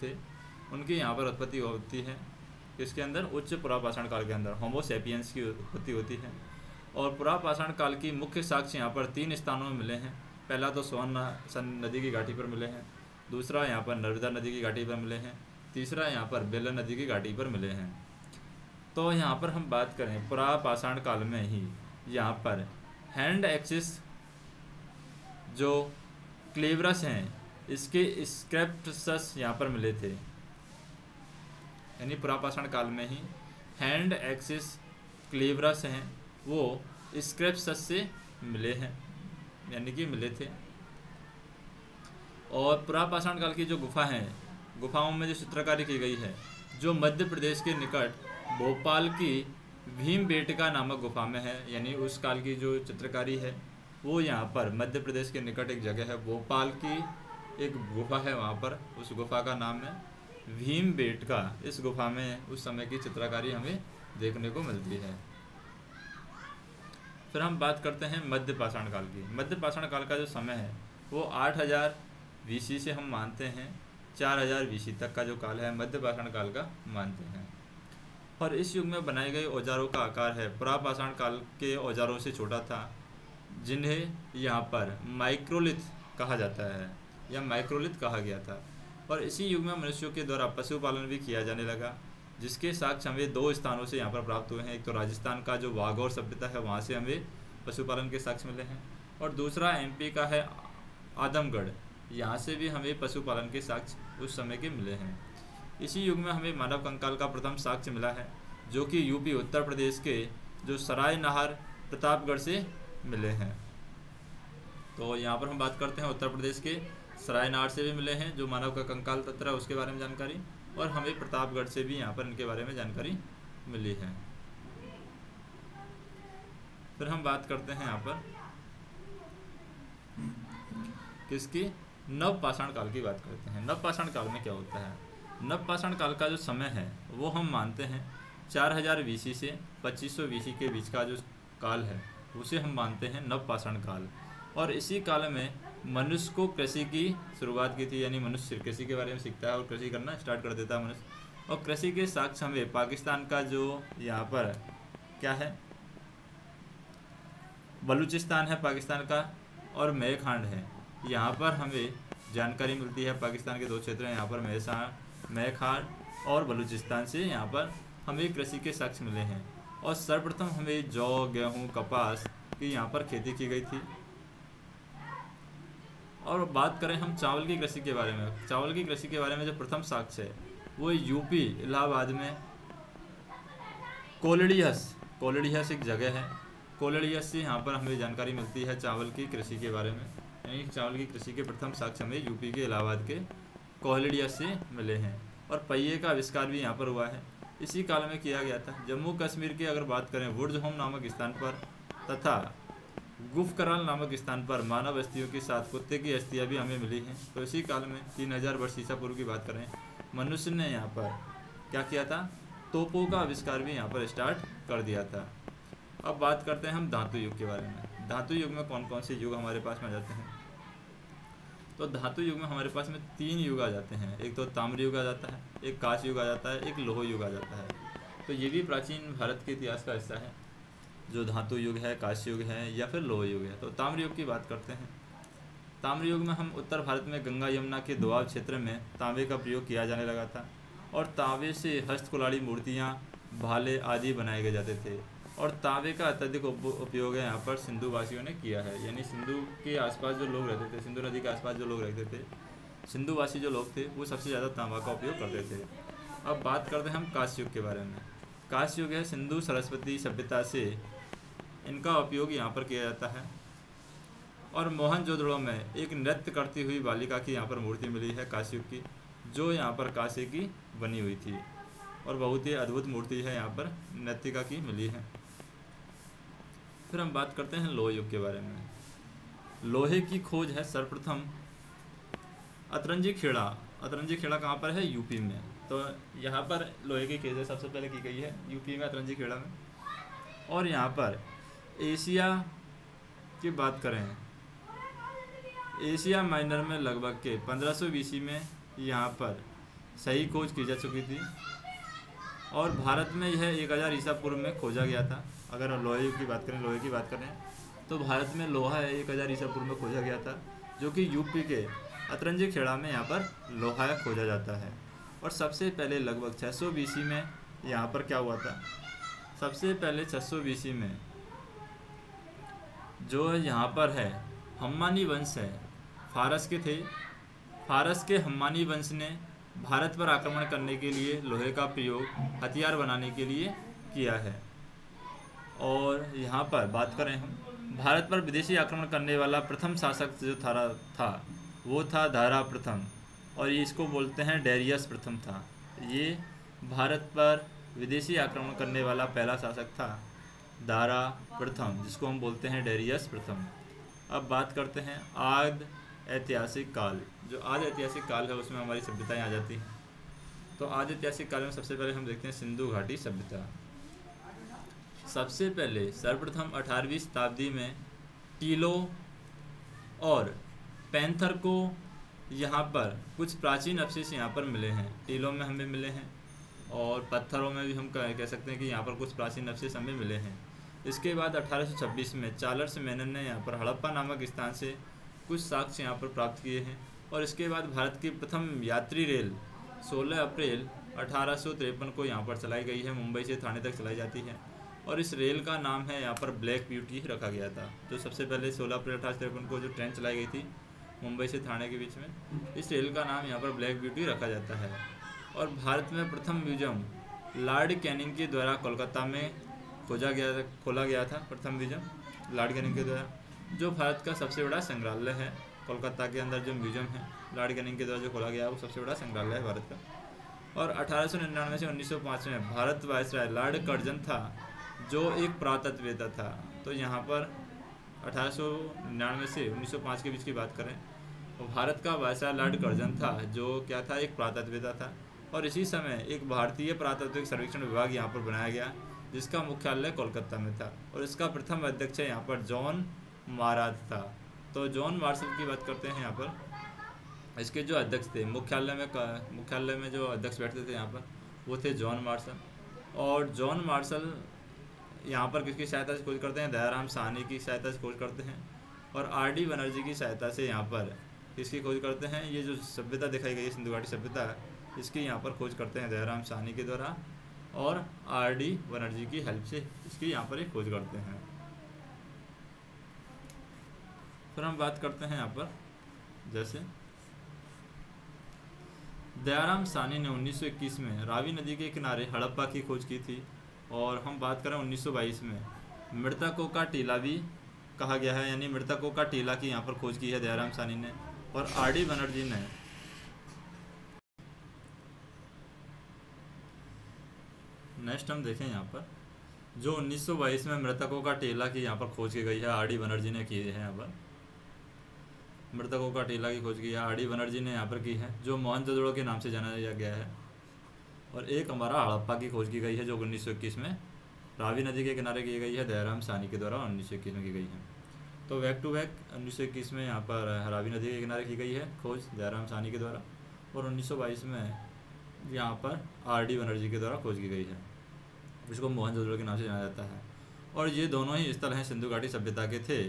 थे, उनकी यहाँ पर उत्पत्ति होती है। इसके अंदर उच्च पुरापाषाण काल के अंदर होमोसेपियंस की उत्पत्ति होती है। और पुरापाषाण काल की मुख्य साक्ष्य यहाँ पर 3 स्थानों में मिले हैं। पहला तो सोन नदी की घाटी पर मिले हैं, दूसरा यहाँ पर नर्मदा नदी की घाटी पर मिले हैं, तीसरा यहाँ पर बेलन नदी की घाटी पर मिले हैं। तो यहाँ पर हम बात करें पुरापाषाण काल में ही यहाँ पर हैंड एक्सिस जो क्लेवरस हैं, इसके स्क्रैप्टस यहाँ पर मिले थे। यानी पुरापाषाण काल में ही हैंड एक्सिस क्लेवरस हैं वो स्क्रैप्स से मिले हैं, यानी कि मिले थे। और पुरापाषाण काल की जो गुफा हैं, गुफाओं में जो चित्रकारी की गई है, जो मध्य प्रदेश के निकट भोपाल की भीमबेटका नामक गुफा में है, यानी उस काल की जो चित्रकारी है वो यहाँ पर मध्य प्रदेश के निकट एक जगह है, भोपाल की एक गुफा है, वहाँ पर उस गुफा का नाम है भीमबेटका। इस गुफा में उस समय की चित्रकारी हमें देखने को मिलती है। फिर हम बात करते हैं मध्य पाषाण काल की। मध्य पाषाण काल का जो समय है वो 8000 BC से हम मानते हैं 4000 BC तक का जो काल है मध्य पाषाण काल का मानते हैं। और इस युग में बनाए गए औजारों का आकार है पुरापाषाण काल के औजारों से छोटा था, जिन्हें यहाँ पर माइक्रोलिथ कहा जाता है या माइक्रोलिथ कहा गया था। और इसी युग में मनुष्यों के द्वारा पशुपालन भी किया जाने लगा, जिसके साक्ष्य हमें 2 स्थानों से यहाँ पर प्राप्त हुए हैं। एक तो राजस्थान का जो वाघौर सभ्यता है वहाँ से हमें पशुपालन के साक्ष्य मिले हैं, और दूसरा MP का है आदमगढ़, यहाँ से भी हमें पशुपालन के साक्ष्य उस समय के मिले हैं। इसी युग में हमें मानव कंकाल का प्रथम साक्ष्य मिला है, जो कि यूपी उत्तर प्रदेश के जो सराय नहर प्रतापगढ़ से मिले हैं। तो यहाँ पर हम बात करते हैं उत्तर प्रदेश के सराय नहर से भी मिले हैं जो मानव का कंकाल तंत्र है उसके बारे में जानकारी, और हमें प्रतापगढ़ से भी यहाँ पर इनके बारे में जानकारी मिली है। फिर हम बात करते हैं यहाँ पर किसकी, नवपाषाण काल की बात करते हैं। नवपाषाण काल में क्या होता है? नवपाषाण काल का जो समय है वो हम मानते हैं 4000 BC से 2500 BC के बीच का जो काल है उसे हम मानते हैं नवपाषाण काल। और इसी काल में मनुष्य को कृषि की शुरुआत की थी, यानी मनुष्य कृषि के बारे में सीखता है और कृषि करना स्टार्ट कर देता है मनुष्य। और कृषि के साक्ष्य हमें पाकिस्तान का जो यहाँ पर क्या है, बलूचिस्तान है पाकिस्तान का, और मेखांड है, यहाँ पर हमें जानकारी मिलती है। पाकिस्तान के 2 क्षेत्र हैं यहाँ पर, मेखांड और बलूचिस्तान से यहाँ पर हमें कृषि के साक्ष्य मिले हैं। और सर्वप्रथम हमें जौ, गेहूँ, कपास की यहाँ पर खेती की गई थी। और बात करें हम चावल की कृषि के बारे में, चावल की कृषि के बारे में जो प्रथम साक्ष्य है वो यूपी इलाहाबाद में कोलड़ियस एक जगह है, कोलड़ियस से यहाँ पर हमें जानकारी मिलती है चावल की कृषि के बारे में। यानी चावल की कृषि के प्रथम साक्ष्य हमें यूपी के इलाहाबाद के कोलड़ियस से मिले हैं। और पहिए का आविष्कार भी यहाँ पर हुआ है, इसी काल में किया गया था। जम्मू कश्मीर की अगर बात करें, वुर्जहोम नामक स्थान पर तथा गुफकराल नामक स्थान पर मानव अस्थियों के साथ कुत्ते की अस्थियाँ भी हमें मिली हैं। तो इसी काल में 3000 वर्ष ईसा पूर्व की बात करें, मनुष्य ने यहाँ पर क्या किया था, तोपों का आविष्कार भी यहाँ पर स्टार्ट कर दिया था। अब बात करते हैं हम धातु युग के बारे में। धातु युग में कौन कौन से युग हमारे पास में आ जाते हैं? तो धातु युग में हमारे पास में 3 युग आ जाते हैं। एक तो ताम्र युग आ जाता है, एक कांस्य युग आ जाता है, एक लौह युग आ जाता है। तो ये भी प्राचीन भारत के इतिहास का हिस्सा है, जो धातु युग है, कांस्य युग है या फिर लौह युग है। तो ताम्र युग की बात करते हैं। ताम्र युग में हम उत्तर भारत में गंगा यमुना के दोआब क्षेत्र में तांबे का प्रयोग किया जाने लगा था, और तांबे से हस्तकुलाड़ी मूर्तियाँ, भाले आदि बनाए गए जाते थे। और तांबे का अत्यधिक उपयोग है यहाँ पर सिंधु वासियों ने किया है, यानी सिंधु के आसपास जो लोग रहते थे, सिंधु नदी के आसपास जो लोग रहते थे, सिंधु वासी जो लोग थे वो सबसे ज़्यादा तांबा का उपयोग करते थे। अब बात करते हैं हम कांस्य युग के बारे में। कांस्य युग है सिंधु सरस्वती सभ्यता से इनका उपयोग यहाँ पर किया जाता है। और मोहनजोदड़ो में एक नृत्य करती हुई बालिका की यहाँ पर मूर्ति मिली है कांस्य युग की, जो यहाँ पर कांसे की बनी हुई थी, और बहुत ही अद्भुत मूर्ति है यहाँ पर नृत्यिका की मिली है। फिर हम बात करते हैं लौह युग के बारे में। लोहे की खोज है सर्वप्रथम अतरंजी खेड़ा। अतरंजी खेड़ा कहाँ पर है? यूपी में। तो यहाँ पर लोहे की खोज सबसे पहले की गई है यूपी में, अतरंजी खेड़ा में। और यहाँ पर एशिया की बात करें, एशिया माइनर में लगभग के 1500 BC में यहाँ पर सही खोज की जा चुकी थी, और भारत में यह 1000 ईसा पूर्व में खोजा गया था। अगर लोहे की बात करें, लोहे की बात करें तो भारत में लोहा 1000 ईसा पूर्व में खोजा गया था, जो कि यूपी के अतरंजी खेड़ा में यहाँ पर लोहा खोजा जाता है। और सबसे पहले लगभग 600 BC में यहाँ पर क्या हुआ था? सबसे पहले 600 BC में जो यहाँ पर है हम्मानी वंश है, फारस के थे। फारस के हम्मानी वंश ने भारत पर आक्रमण करने के लिए लोहे का प्रयोग हथियार बनाने के लिए किया है। और यहाँ पर बात करें हम, भारत पर विदेशी आक्रमण करने वाला प्रथम शासक जो था वो था दारा प्रथम, और ये इसको बोलते हैं डेरियस प्रथम था। ये भारत पर विदेशी आक्रमण करने वाला पहला शासक था दारा प्रथम, जिसको हम बोलते हैं डेरियस प्रथम। अब बात करते हैं आद ऐतिहासिक काल। जो आद ऐतिहासिक काल है उसमें हमारी सभ्यताएं आ जाती हैं। तो आद ऐतिहासिक काल में सबसे पहले हम देखते हैं सिंधु घाटी सभ्यता। सबसे पहले सर्वप्रथम 18वीं शताब्दी में टीलों और पैंथर को यहाँ पर कुछ प्राचीन अवशेष यहाँ पर मिले हैं। टीलों में हमें मिले हैं और पत्थरों में भी हम कह सकते हैं कि यहाँ पर कुछ प्राचीन अवशेष हमें मिले हैं। इसके बाद 1826 में चार्ल्स मेनन ने यहाँ पर हड़प्पा नामक स्थान से कुछ साक्ष्य यहाँ पर प्राप्त किए हैं। और इसके बाद भारत की प्रथम यात्री रेल 16 अप्रैल 1853 को यहाँ पर चलाई गई है, मुंबई से थाने तक चलाई जाती है। और इस रेल का नाम है यहाँ पर ब्लैक ब्यूटी रखा गया था। तो सबसे पहले 16 अप्रैल 1853 को जो ट्रेन चलाई गई थी मुंबई से थाने के बीच में, इस रेल का नाम यहाँ पर ब्लैक ब्यूटी रखा जाता है। और भारत में प्रथम म्यूजियम लॉर्ड कैनिंग के द्वारा कोलकाता में खोला गया था। प्रथम म्यूजियम लॉर्ड कैनिंग के द्वारा, जो भारत का सबसे बड़ा संग्रहालय है। कोलकाता के अंदर जो म्यूजियम है लॉर्ड कैनिंग के द्वारा जो खोला गया है वो सबसे बड़ा संग्रहालय है भारत का। और 1899 से 1905 में भारत वायसराय लॉर्ड कर्जन था, जो एक पुरातत्ववेत्ता था। तो यहाँ पर 1899 से 1905 के बीच की बात करें तो भारत का वायसराय लॉर्ड कर्जन था, जो क्या था, एक पुरातत्ववेत्ता था। और इसी समय एक भारतीय पुरातत्विक सर्वेक्षण विभाग यहाँ पर बनाया गया, जिसका मुख्यालय कोलकाता में था। और इसका प्रथम अध्यक्ष यहाँ पर जॉन माराद था। तो जॉन मार्शल की बात करते हैं यहाँ पर। इसके जो अध्यक्ष थे मुख्यालय में जो अध्यक्ष बैठते थे यहाँ पर वो थे जॉन मार्शल। और जॉन मार्शल यहाँ पर किसकी सहायता से खोज करते हैं? दयाराम साहनी की सहायता से खोज करते हैं। और आर.डी. बनर्जी की सहायता से यहाँ पर किसकी खोज करते हैं? ये जो सभ्यता दिखाई गई है सिंधु घाटी सभ्यता, इसकी यहाँ पर खोज करते हैं दयाराम साहनी के द्वारा और आर.डी. बनर्जी की हेल्प से इसकी यहाँ पर एक खोज करते हैं। फिर हम बात करते हैं यहाँ पर, जैसे दयाराम साहनी ने 1921 में रावी नदी के किनारे हड़प्पा की खोज की थी। और हम बात करें 1922 में मृतकों का टीला भी कहा गया है, यानी मृतकों का टीला की यहाँ पर खोज की है दयाराम साहनी ने। और आर.डी. बनर्जी ने नेक्स्ट हम देखें यहाँ पर, जो 1922 में मृतकों का टीला की यहाँ पर खोज की गई है, आर.डी. बनर्जी ने की है। यहाँ पर मृतकों का टीला की खोज की है आर.डी. बनर्जी ने यहाँ पर की है, जो मोहनजोदड़ो के नाम से जाना गया है। और एक हमारा हड़प्पा की खोज की गई है, जो 1921 में रावी नदी के किनारे की गई है दयाराम साहनी के द्वारा 1921 में की गई है। तो बैक टू बैक 1921 में यहाँ पर रावी नदी के किनारे की गई है खोज दयाराम साहनी के द्वारा, और 1922 में यहाँ पर आर.डी. बनर्जी के द्वारा खोज की गई है, जिसको मोहनजोदड़ो के नाम से जाना जाता है। और ये दोनों ही स्थल हैं सिंधु घाटी सभ्यता के थे।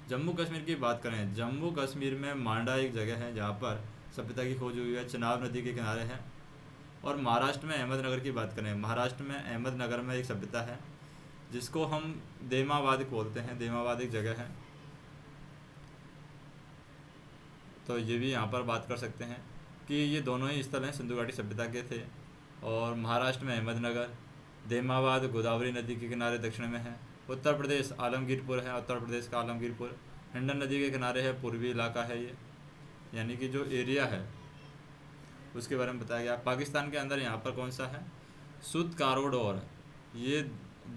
जम्मू कश्मीर की बात करें, जम्मू कश्मीर में मांडा एक जगह है जहाँ पर सभ्यता की खोज हुई है, चिनाब नदी के किनारे है। और महाराष्ट्र में अहमदनगर की बात करें, महाराष्ट्र में अहमदनगर में एक सभ्यता है जिसको हम देमाबाद बोलते हैं। देमाबाद एक जगह है, तो ये भी यहाँ पर बात कर सकते हैं कि ये दोनों ही स्थल हैं सिंधु घाटी सभ्यता के थे। और महाराष्ट्र में अहमदनगर, देमाबाद गोदावरी नदी के किनारे दक्षिण में है। उत्तर प्रदेश आलमगीरपुर है, उत्तर प्रदेश का आलमगीरपुर हिंडन नदी के किनारे है, पूर्वी इलाका है ये, यानी कि जो एरिया है उसके बारे में बताया गया। पाकिस्तान के अंदर यहाँ पर कौन सा है? सुत कारोडोर, ये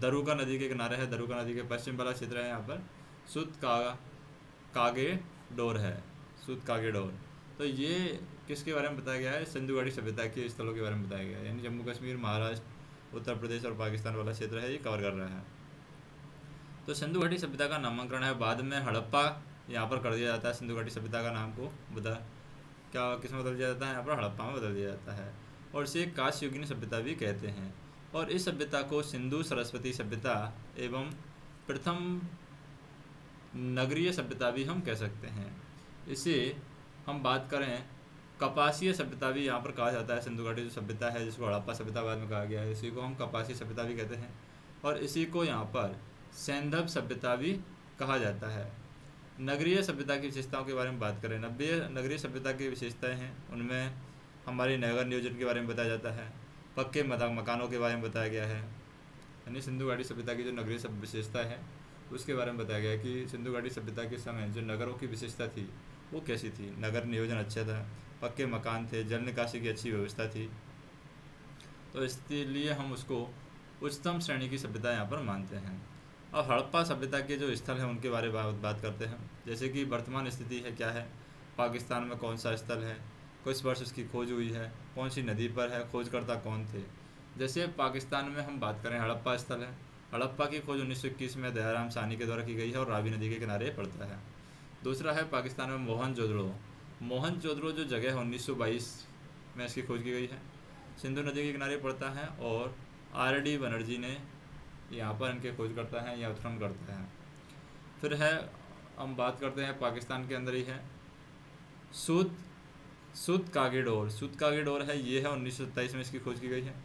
दरुका नदी के किनारे है, दरुका नदी के पश्चिम वाला क्षेत्र है। यहाँ पर सुत कागेडोर है, सुत कागेडोर। तो ये किसके बारे में बताया गया है? सिंधु घाटी सभ्यता के स्थलों के बारे में बताया गया है, यानी जम्मू कश्मीर, महाराष्ट्र, उत्तर प्रदेश और पाकिस्तान वाला क्षेत्र है, ये कवर कर रहा है। तो सिंधु घाटी सभ्यता का नामकरण है, बाद में हड़प्पा यहाँ पर कर दिया जाता है। सिंधु घाटी सभ्यता का नाम को किस में बदल दिया जाता है? यहाँ पर हड़प्पा में बदल दिया जाता है। और इसे कांस्ययुगीन सभ्यता भी कहते हैं। और इस सभ्यता को सिंधु सरस्वती सभ्यता एवं प्रथम नगरीय सभ्यता भी हम कह सकते हैं। इसे हम बात करें कपासीय सभ्यता भी यहाँ पर कहा जाता है। सिंधु घाटी जो सभ्यता है, जिसको हड़प्पा सभ्यता बाद में कहा गया है, इसी को हम कपासीय सभ्यता भी कहते हैं। और इसी को यहाँ पर सैंधव सभ्यता भी कहा जाता है। नगरीय सभ्यता की विशेषताओं के बारे में बात करें, नगरीय सभ्यता की विशेषताएं हैं, उनमें हमारी नगर नियोजन के बारे में बताया जाता है, पक्के मकानों के बारे में बताया गया है, यानी सिंधु घाटी सभ्यता की जो नगरीय सब विशेषता है उसके बारे में बताया गया कि सिंधु घाटी सभ्यता के समय जो नगरों की विशेषता थी वो कैसी थी। नगर नियोजन अच्छा था, पक्के मकान थे, जल निकासी की अच्छी व्यवस्था थी, तो इसलिए हम उसको उच्चतम श्रेणी की सभ्यता यहाँ पर मानते हैं। अब हड़प्पा सभ्यता के जो स्थल हैं उनके बारे में बात करते हैं, जैसे कि वर्तमान स्थिति है क्या है, पाकिस्तान में कौन सा स्थल है, किस वर्ष उसकी खोज हुई है, कौन सी नदी पर है, खोजकर्ता कौन थे। जैसे पाकिस्तान में हम बात करें, हड़प्पा स्थल है। हड़प्पा की खोज 1921 में दयाराम साहनी के द्वारा की गई है और रावी नदी के किनारे पड़ता है। दूसरा है पाकिस्तान में मोहनजोदड़ो। मोहनजोदड़ो जो जगह है 1922 में इसकी खोज की गई है, सिंधु नदी के किनारे पड़ता है और RD बनर्जी ने यहाँ पर इनके खोज करता है या उत्खनन करता है। फिर है, हम बात करते हैं पाकिस्तान के अंदर ही है, सुत कागेडोर है, ये है 1927 में इसकी खोज की गई है,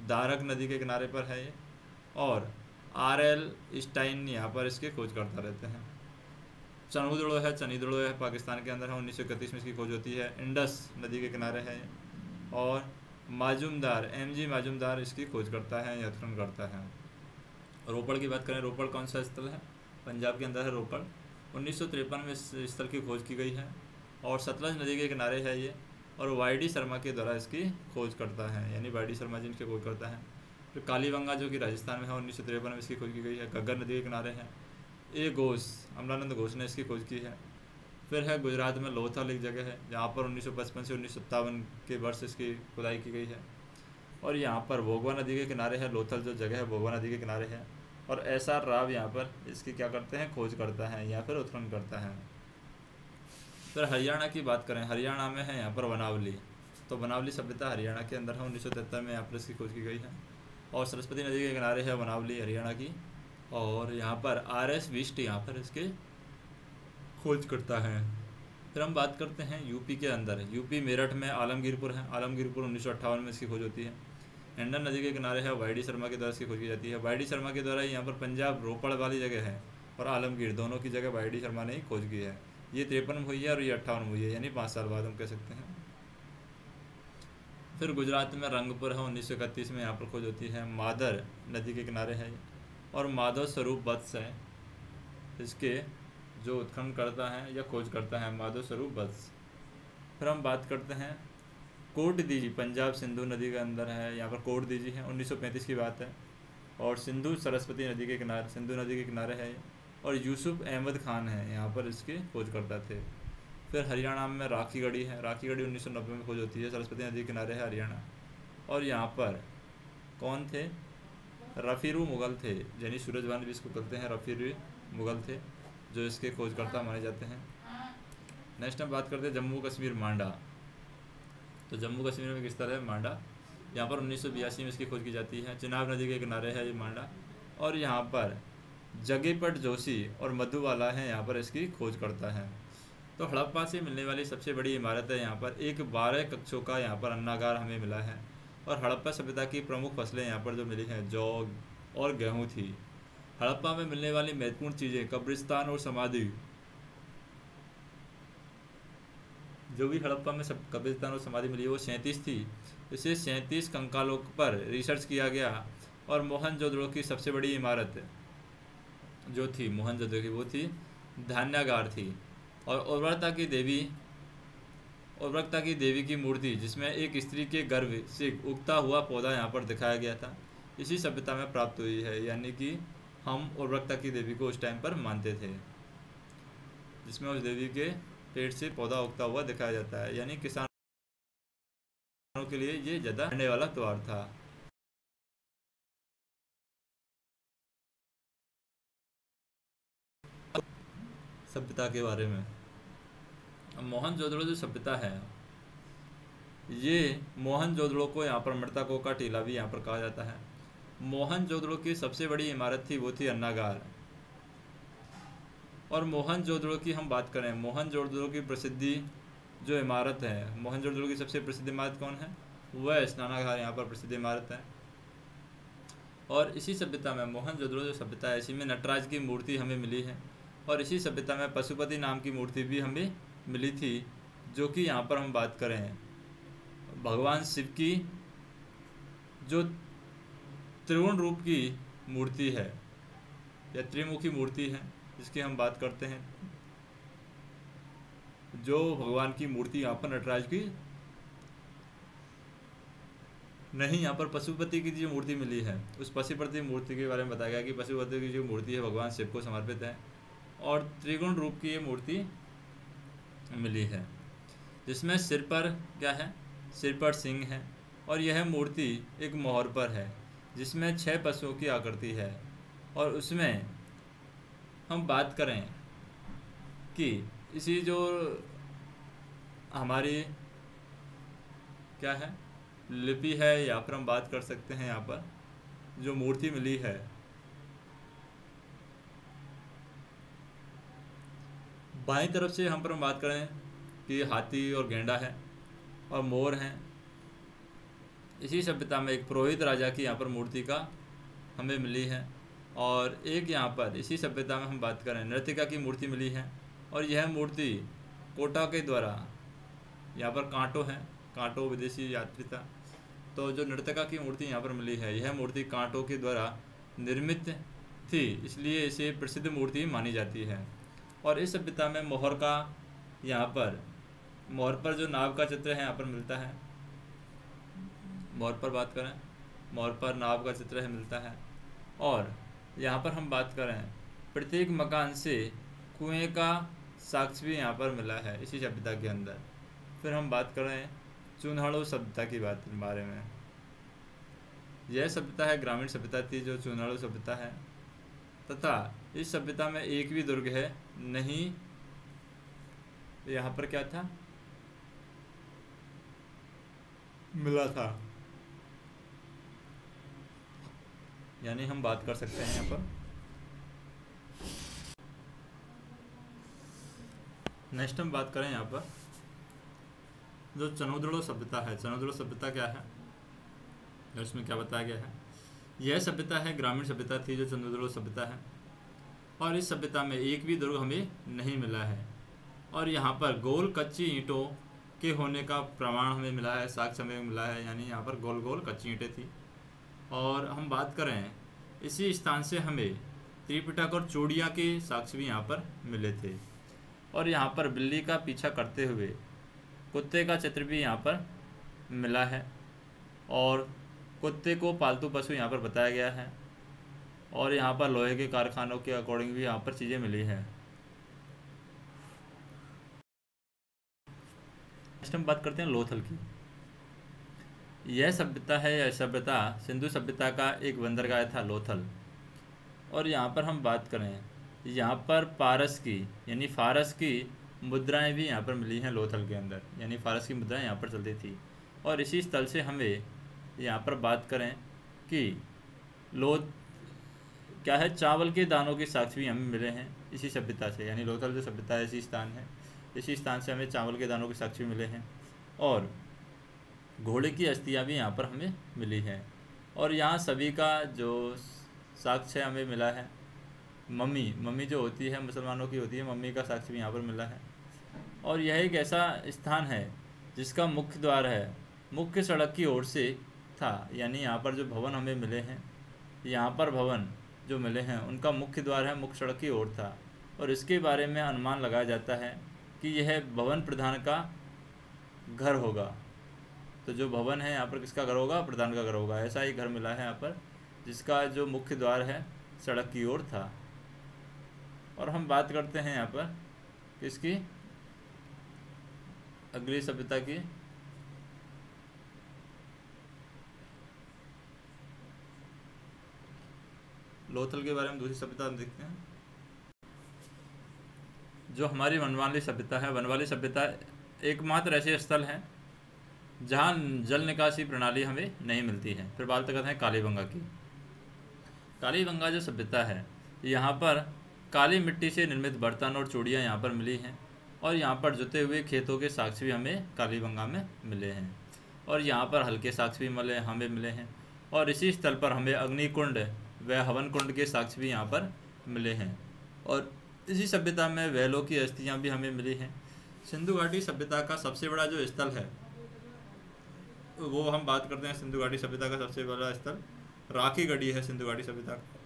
दारक नदी के किनारे पर है ये, और RL स्टाइन यहाँ पर इसके खोज करता रहते हैं। चनीदड़ो है पाकिस्तान के अंदर है, 1931 में इसकी खोज होती है, इंडस नदी के किनारे है, और माजूमदार MG माजूमदार इसकी खोज करता है या उत्खनन करता है। रोपड़ की बात करें, रोपड़ कौन सा स्थल है, पंजाब के अंदर है रोपड़, 1953 में इस स्थल की खोज की गई है और सतलज नदी के किनारे है ये, और YD शर्मा के द्वारा इसकी खोज करता है, यानी YD शर्मा जी इनकी खोज करता है। फिर कालीबंगा जो कि राजस्थान में है, 1953 में इसकी खोज की गई है, घग्गर नदी के किनारे है, अमलानंद घोष ने इसकी खोज की है। फिर है गुजरात में लोथल एक जगह है जहाँ पर 1955 से 1957 के वर्ष इसकी खुदाई की गई है, और यहाँ पर भोगवा नदी के किनारे है, लोथल जो जगह है भोगवा नदी के किनारे है, और SR राव यहाँ पर इसकी क्या करते हैं, खोज करता है या फिर उत्खनन करता है। फिर हरियाणा की बात करें, हरियाणा में है यहाँ पर वनावली, तो वनावली सभ्यता हरियाणा के अंदर है, 1973 में यहाँ पर इसकी खोज की गई है, और सरस्वती नदी के किनारे है वनावली हरियाणा की, और यहाँ पर RS विष्ट यहाँ पर इसके खोज करता है। फिर हम बात करते हैं यूपी के अंदर, यूपी मेरठ में आलमगीरपुर है, आलमगीरपुर 1958 में इसकी खोज होती है, हिंडन नदी के किनारे है, YD शर्मा के द्वारा इसकी खोज की जाती है। YD शर्मा के द्वारा यहाँ पर पंजाब रोपड़ वाली जगह है और आलमगीर दोनों की जगह YD शर्मा ने ही खोज की है। ये 53 में हुई है और ये 58 में हुई है, यानी 5 साल बाद हम कह सकते हैं। फिर गुजरात में रंगपुर है, 1931 में यहाँ पर खोज होती है, मादर नदी के किनारे है, और माधव स्वरूप वत्स है इसके जो उत्खनन करता है या खोज करता है, माधव स्वरूप वत्स। फिर हम बात करते हैं कोट दीजी, पंजाब सिंधु नदी के अंदर है, यहाँ पर कोट दीजी है, 1935 की बात है, और सिंधु सरस्वती नदी के किनारे, सिंधु नदी के किनारे है, और यूसुफ अहमद खान है यहाँ पर इसके खोजकर्ता थे। फिर हरियाणा में राखीगढ़ी है, राखीगढ़ी 1990 में खोज होती है, सरस्वती नदी के किनारे है हरियाणा, और यहाँ पर कौन थे, रफ़ीरू मुग़ल थे, यानी सूरजवान भी इसको कहते हैं, रफ़ीरू मुग़ल थे जो इसके खोजकर्ता माने जाते हैं। नेक्स्ट हम बात करते हैं जम्मू कश्मीर, मांडा, तो जम्मू कश्मीर में किस तरह है मांडा, यहाँ पर 1982 में इसकी खोज की जाती है, चिनाब नदी के किनारे है ये मांडा, और यहाँ पर जगेपट जोशी और मधुबाला है यहाँ पर इसकी खोज करता है। तो हड़प्पा से मिलने वाली सबसे बड़ी इमारत है यहाँ पर एक 12 कक्षों का यहाँ पर अन्नागार हमें मिला है, और हड़प्पा सभ्यता की प्रमुख फसलें यहाँ पर जो मिली हैं जौ और गेहूँ थी। हड़प्पा में मिलने वाली महत्वपूर्ण चीज़ें कब्रिस्तान और समाधि, जो भी हड़प्पा में सब कब्रिस्तान और समाधि मिली है वो 37 थी। इसे 37 कंकालों पर रिसर्च किया गया, और मोहनजोदड़ो की सबसे बड़ी इमारत जो थी मोहनजोदड़ो की वो थी धान्यागार थी, और उर्वरता की देवी की मूर्ति जिसमें एक स्त्री के गर्भ से उगता हुआ पौधा यहाँ पर दिखाया गया था, इसी सभ्यता में प्राप्त हुई है, यानी कि हम उर्वरता की देवी को उस टाइम पर मानते थे, जिसमें उस देवी के पेट से पौधा उगता हुआ दिखाया जाता है, यानी किसानों के लिए ये ज़्यादा रहने वाला त्योहार था। सभ्यता के बारे में, मोहनजोदड़ो जो सभ्यता है, ये मोहनजोदड़ो को यहाँ पर मृतकों का टीला भी यहाँ पर कहा जाता है। मोहनजोदड़ो की सबसे बड़ी इमारत थी वो थी अन्नागार, और मोहनजोदड़ो की हम बात करें, मोहनजोदड़ो की प्रसिद्धि जो इमारत है, मोहनजोदड़ो की सबसे प्रसिद्ध इमारत कौन है, वह स्नानागार यहाँ पर प्रसिद्ध इमारत है। और इसी सभ्यता में मोहनजोदड़ो जो सभ्यता है, इसी में नटराज की मूर्ति हमें मिली है, और इसी सभ्यता में पशुपति नाम की मूर्ति भी हमें मिली थी, जो कि यहाँ पर हम बात करें भगवान शिव की जो त्रिगुण रूप की मूर्ति है या त्रिमुखी मूर्ति है जिसकी हम बात करते हैं, जो भगवान की मूर्ति यहाँ पर नटराज की नहीं, यहाँ पर पशुपति की जो मूर्ति मिली है उस पशुपति मूर्ति के बारे में बताया गया कि पशुपति की जो मूर्ति है भगवान शिव को समर्पित है और त्रिगुण रूप की ये मूर्ति मिली है, जिसमें सिर पर क्या है, सिर पर सिंह है और यह मूर्ति एक मोहर पर है जिसमें 6 पशुओं की आकृति है। और उसमें हम बात करें कि इसी जो हमारी क्या है लिपि है या फिर हम बात कर सकते हैं यहाँ पर जो मूर्ति मिली है, बाईं तरफ से हम बात करें कि हाथी और गेंडा है और मोर हैं। इसी सभ्यता में एक पुरोहित राजा की यहाँ पर मूर्ति का हमें मिली है और एक यहाँ पर इसी सभ्यता में हम बात करें नर्तिका की मूर्ति मिली है और यह मूर्ति कोटा के द्वारा, यहाँ पर कांटो है, कांटो विदेशी यात्री था, तो जो नर्तिका की मूर्ति यहाँ पर मिली है यह मूर्ति कांटो के द्वारा निर्मित थी, इसलिए इसे प्रसिद्ध मूर्ति मानी जाती है। और इस सभ्यता में मोहर का यहाँ पर मोहर पर जो नाव का चित्र है यहाँ पर मिलता है, मोहर पर बात करें मोहर पर नाव का चित्र है मिलता है। और यहाँ पर हम बात करें प्रत्येक मकान से कुएं का साक्ष्य भी यहाँ पर मिला है इसी सभ्यता के अंदर। फिर हम बात करें चून्हाड़ो सभ्यता की बारे में। यह सभ्यता है ग्रामीण सभ्यता थी जो चून्हाड़ो सभ्यता है, तथा इस सभ्यता में एक भी दुर्ग है नहीं, यहाँ पर क्या था मिला था, यानी हम बात कर सकते हैं यहाँ पर। नेक्स्ट हम बात करें यहाँ पर जो चनोद्रो सभ्यता है। चनोद्रो सभ्यता क्या है, इसमें क्या बताया गया है, यह सभ्यता है ग्रामीण सभ्यता थी जो चनोद्रो सभ्यता है और इस सभ्यता में एक भी दुर्ग हमें नहीं मिला है और यहाँ पर गोल कच्ची ईंटों के होने का प्रमाण हमें मिला है, साक्ष्य हमें मिला है, यानी यहाँ पर गोल गोल कच्ची ईंटें थी। और हम बात करें इसी स्थान से हमें त्रिपिटक और चूड़ियाँ के साक्ष्य भी यहाँ पर मिले थे और यहाँ पर बिल्ली का पीछा करते हुए कुत्ते का चित्र भी यहाँ पर मिला है और कुत्ते को पालतू पशु यहाँ पर बताया गया है और यहाँ पर लोहे के कारखानों के अकॉर्डिंग भी यहाँ पर चीज़ें मिली हैं। नेक्स्ट हम बात करते हैं लोथल की। यह सभ्यता है, यह सभ्यता सिंधु सभ्यता का एक बंदरगाह था लोथल। और यहाँ पर हम बात करें यहाँ पर पारस की यानी फारस की मुद्राएं भी यहाँ पर मिली हैं लोथल के अंदर, यानी फारस की मुद्राएं यहाँ पर चलती थी। और इसी स्थल से हमें यहाँ पर बात करें कि लोथ क्या है, चावल के दानों के साक्ष्य भी हमें मिले हैं इसी सभ्यता से, यानी लोथल जो सभ्यता है इसी स्थान है, इसी स्थान से हमें चावल के दानों के साक्ष्य मिले हैं। और घोड़े की अस्थियाँ भी यहाँ पर हमें मिली हैं और यहाँ सभी का जो साक्ष्य हमें मिला है, मम्मी जो होती है मुसलमानों की होती है, मम्मी का साक्ष्य भी यहाँ पर मिला है। और यह एक ऐसा स्थान है जिसका मुख्य द्वार है मुख्य सड़क की ओर से था, यानी यहाँ पर जो भवन हमें मिले हैं, यहाँ पर भवन जो मिले हैं उनका मुख्य द्वार है मुख्य सड़क की ओर था। और इसके बारे में अनुमान लगाया जाता है कि यह भवन प्रधान का घर होगा। तो जो भवन है यहाँ पर किसका घर होगा, प्रधान का घर होगा। ऐसा ही घर मिला है यहाँ पर जिसका जो मुख्य द्वार है सड़क की ओर था। और हम बात करते हैं यहाँ पर किसकी, अगली सभ्यता की। लोथल के बारे में दूसरी सभ्यता हम देखते हैं जो हमारी वनवाली सभ्यता है। वनवाली सभ्यता एकमात्र ऐसे स्थल है जहाँ जल निकासी प्रणाली हमें नहीं मिलती है। फिर बात करते हैं कालीबंगा की। कालीबंगा जो सभ्यता है यहाँ पर काली मिट्टी से निर्मित बर्तन और चूड़ियाँ यहाँ पर मिली हैं और यहाँ पर जुते हुए खेतों के साक्ष्य भी हमें कालीबंगा में मिले हैं और यहाँ पर हल्के साक्ष्य भी हमें मिले हैं। और इसी स्थल पर हमें अग्निकुंड व हवन कुंड के साक्ष्य भी यहाँ पर मिले हैं और इसी सभ्यता में वैलों की अस्थियाँ भी हमें मिली हैं। सिंधु घाटी सभ्यता का सबसे बड़ा जो स्थल है वो हम बात करते हैं, सिंधु घाटी सभ्यता का सबसे बड़ा स्थल राखी गढ़ी है सिंधु घाटी सभ्यता का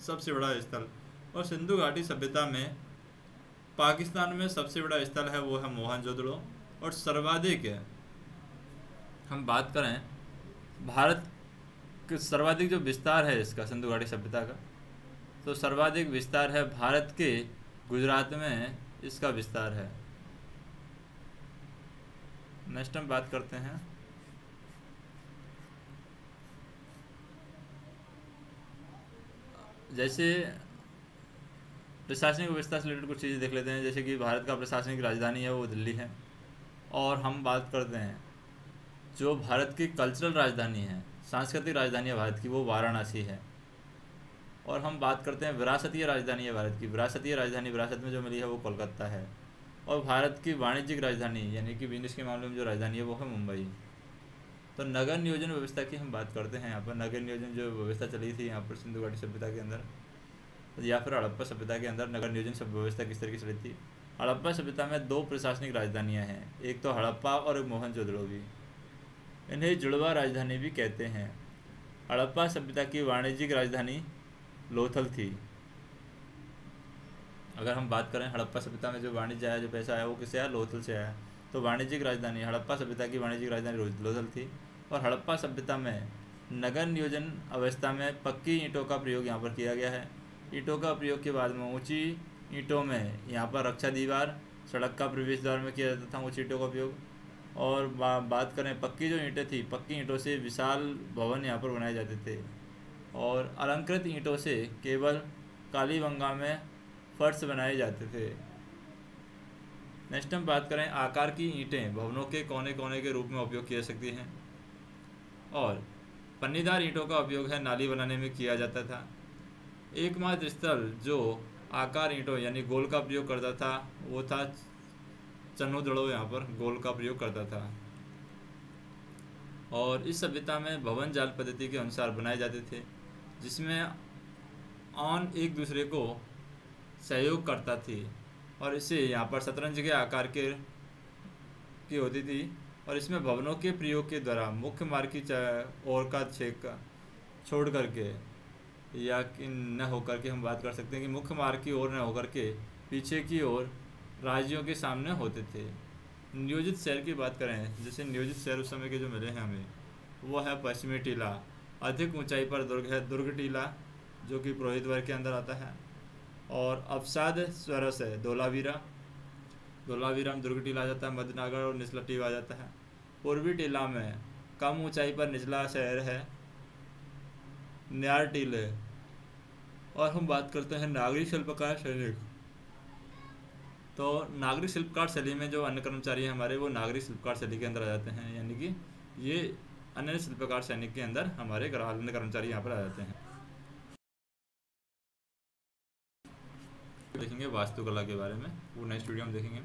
सबसे बड़ा स्थल। और सिंधु घाटी सभ्यता में पाकिस्तान में सबसे बड़ा स्थल है वो है मोहनजोदड़ो। और सर्वाधिक हम बात करें भारत के सर्वाधिक जो विस्तार है इसका सिंधु घाटी सभ्यता का, तो सर्वाधिक विस्तार है भारत के गुजरात में इसका विस्तार है। नेक्स्ट हम बात करते हैं जैसे प्रशासनिक व्यवस्था से रिलेटेड कुछ चीज़ें देख लेते हैं। जैसे कि भारत का प्रशासनिक राजधानी है वो दिल्ली है। और हम बात करते हैं जो भारत की कल्चरल राजधानी है, सांस्कृतिक राजधानी है भारत की, वो वाराणसी है। और हम बात करते हैं विरासतीय राजधानी है भारत की, विरासतीय राजधानी विरासत में जो मिली है वो कोलकाता है। और भारत की वाणिज्यिक राजधानी यानी कि बिजनेस के मामले में जो राजधानी है वो है मुंबई। तो नगर नियोजन व्यवस्था की हम बात करते हैं। यहाँ पर नगर नियोजन जो व्यवस्था चली थी यहाँ पर सिंधु घाटी सभ्यता के अंदर या फिर हड़प्पा सभ्यता के अंदर नगर नियोजन सब व्यवस्था किस तरीके से चली थी। हड़प्पा सभ्यता में 2 प्रशासनिक राजधानियाँ हैं, एक तो हड़प्पा और एक मोहनजोदड़ो भी। इन्हें जुड़वा राजधानी भी कहते हैं। हड़प्पा सभ्यता की वाणिज्यिक राजधानी लोथल थी। अगर हम बात करें हड़प्पा सभ्यता में जो वाणिज्य आया, जो पैसा आया वो किससे आया, लोथल से आया। तो वाणिज्यिक राजधानी हड़प्पा सभ्यता की वाणिज्यिक राजधानी लोथल थी। और हड़प्पा सभ्यता में नगर नियोजन अवस्था में पक्की ईंटों का प्रयोग यहाँ पर किया गया है। ईंटों का प्रयोग के बाद में ऊंची ईंटों में यहाँ पर रक्षा दीवार, सड़क का प्रवेश द्वार में किया जाता था ऊंची ईंटों का उपयोग। और बात करें पक्की जो ईंटें थी, पक्की ईंटों से विशाल भवन यहाँ पर बनाए जाते थे। और अलंकृत ईंटों से केवल कालीबंगा में फर्श बनाए जाते थे। नेक्स्ट हम बात करें आकार की ईंटें भवनों के कोने कोने के रूप में उपयोग की जा सकती हैं। और पन्नीदार ईंटों का उपयोग है नाली बनाने में किया जाता था। एकमात्र स्थल जो आकार ईंटों यानी गोल का प्रयोग करता था वो था चन्नोदड़ो, यहाँ पर गोल का प्रयोग करता था। और इस सभ्यता में भवन जाल पद्धति के अनुसार बनाए जाते थे जिसमें ऑन एक दूसरे को सहयोग करता थी। और इसे यहाँ पर शतरंज के आकार की होती थी। और इसमें भवनों के प्रयोग के द्वारा मुख्य मार्ग की ओर का छेद छोड़ करके या कि न होकर के हम बात कर सकते हैं कि मुख्य मार्ग की ओर न होकर के पीछे की ओर राज्यों के सामने होते थे। नियोजित शहर की बात करें, जैसे नियोजित शहर उस समय के जो मिले हैं हमें वो है पश्चिमी टीला। अधिक ऊंचाई पर दुर्ग है दुर्ग टीला जो कि पुरोहित वर्ग के अंदर आता है। और अवसाद स्वरस है धोलावीरा में दुर्ग टीला आ जाता है। मध्यनागर और निचला टीला आ जाता है। पूर्वी टीला में कम ऊंचाई पर निचला शहर है न्यार टीले। और हम बात करते हैं नागरिक शिल्पकार शैली। तो नागरिक शिल्पकार शैली में जो अन्य कर्मचारी हैं हमारे वो नागरिक शिल्पकार शैली के अंदर आ जाते हैं, यानी कि ये अन्य शिल्पकार सैनिक के अंदर हमारे अन्य कर्मचारी यहाँ पर आ जाते हैं। देखेंगे वास्तुकला के बारे में, वो नेक्स्ट वीडियो में देखेंगे।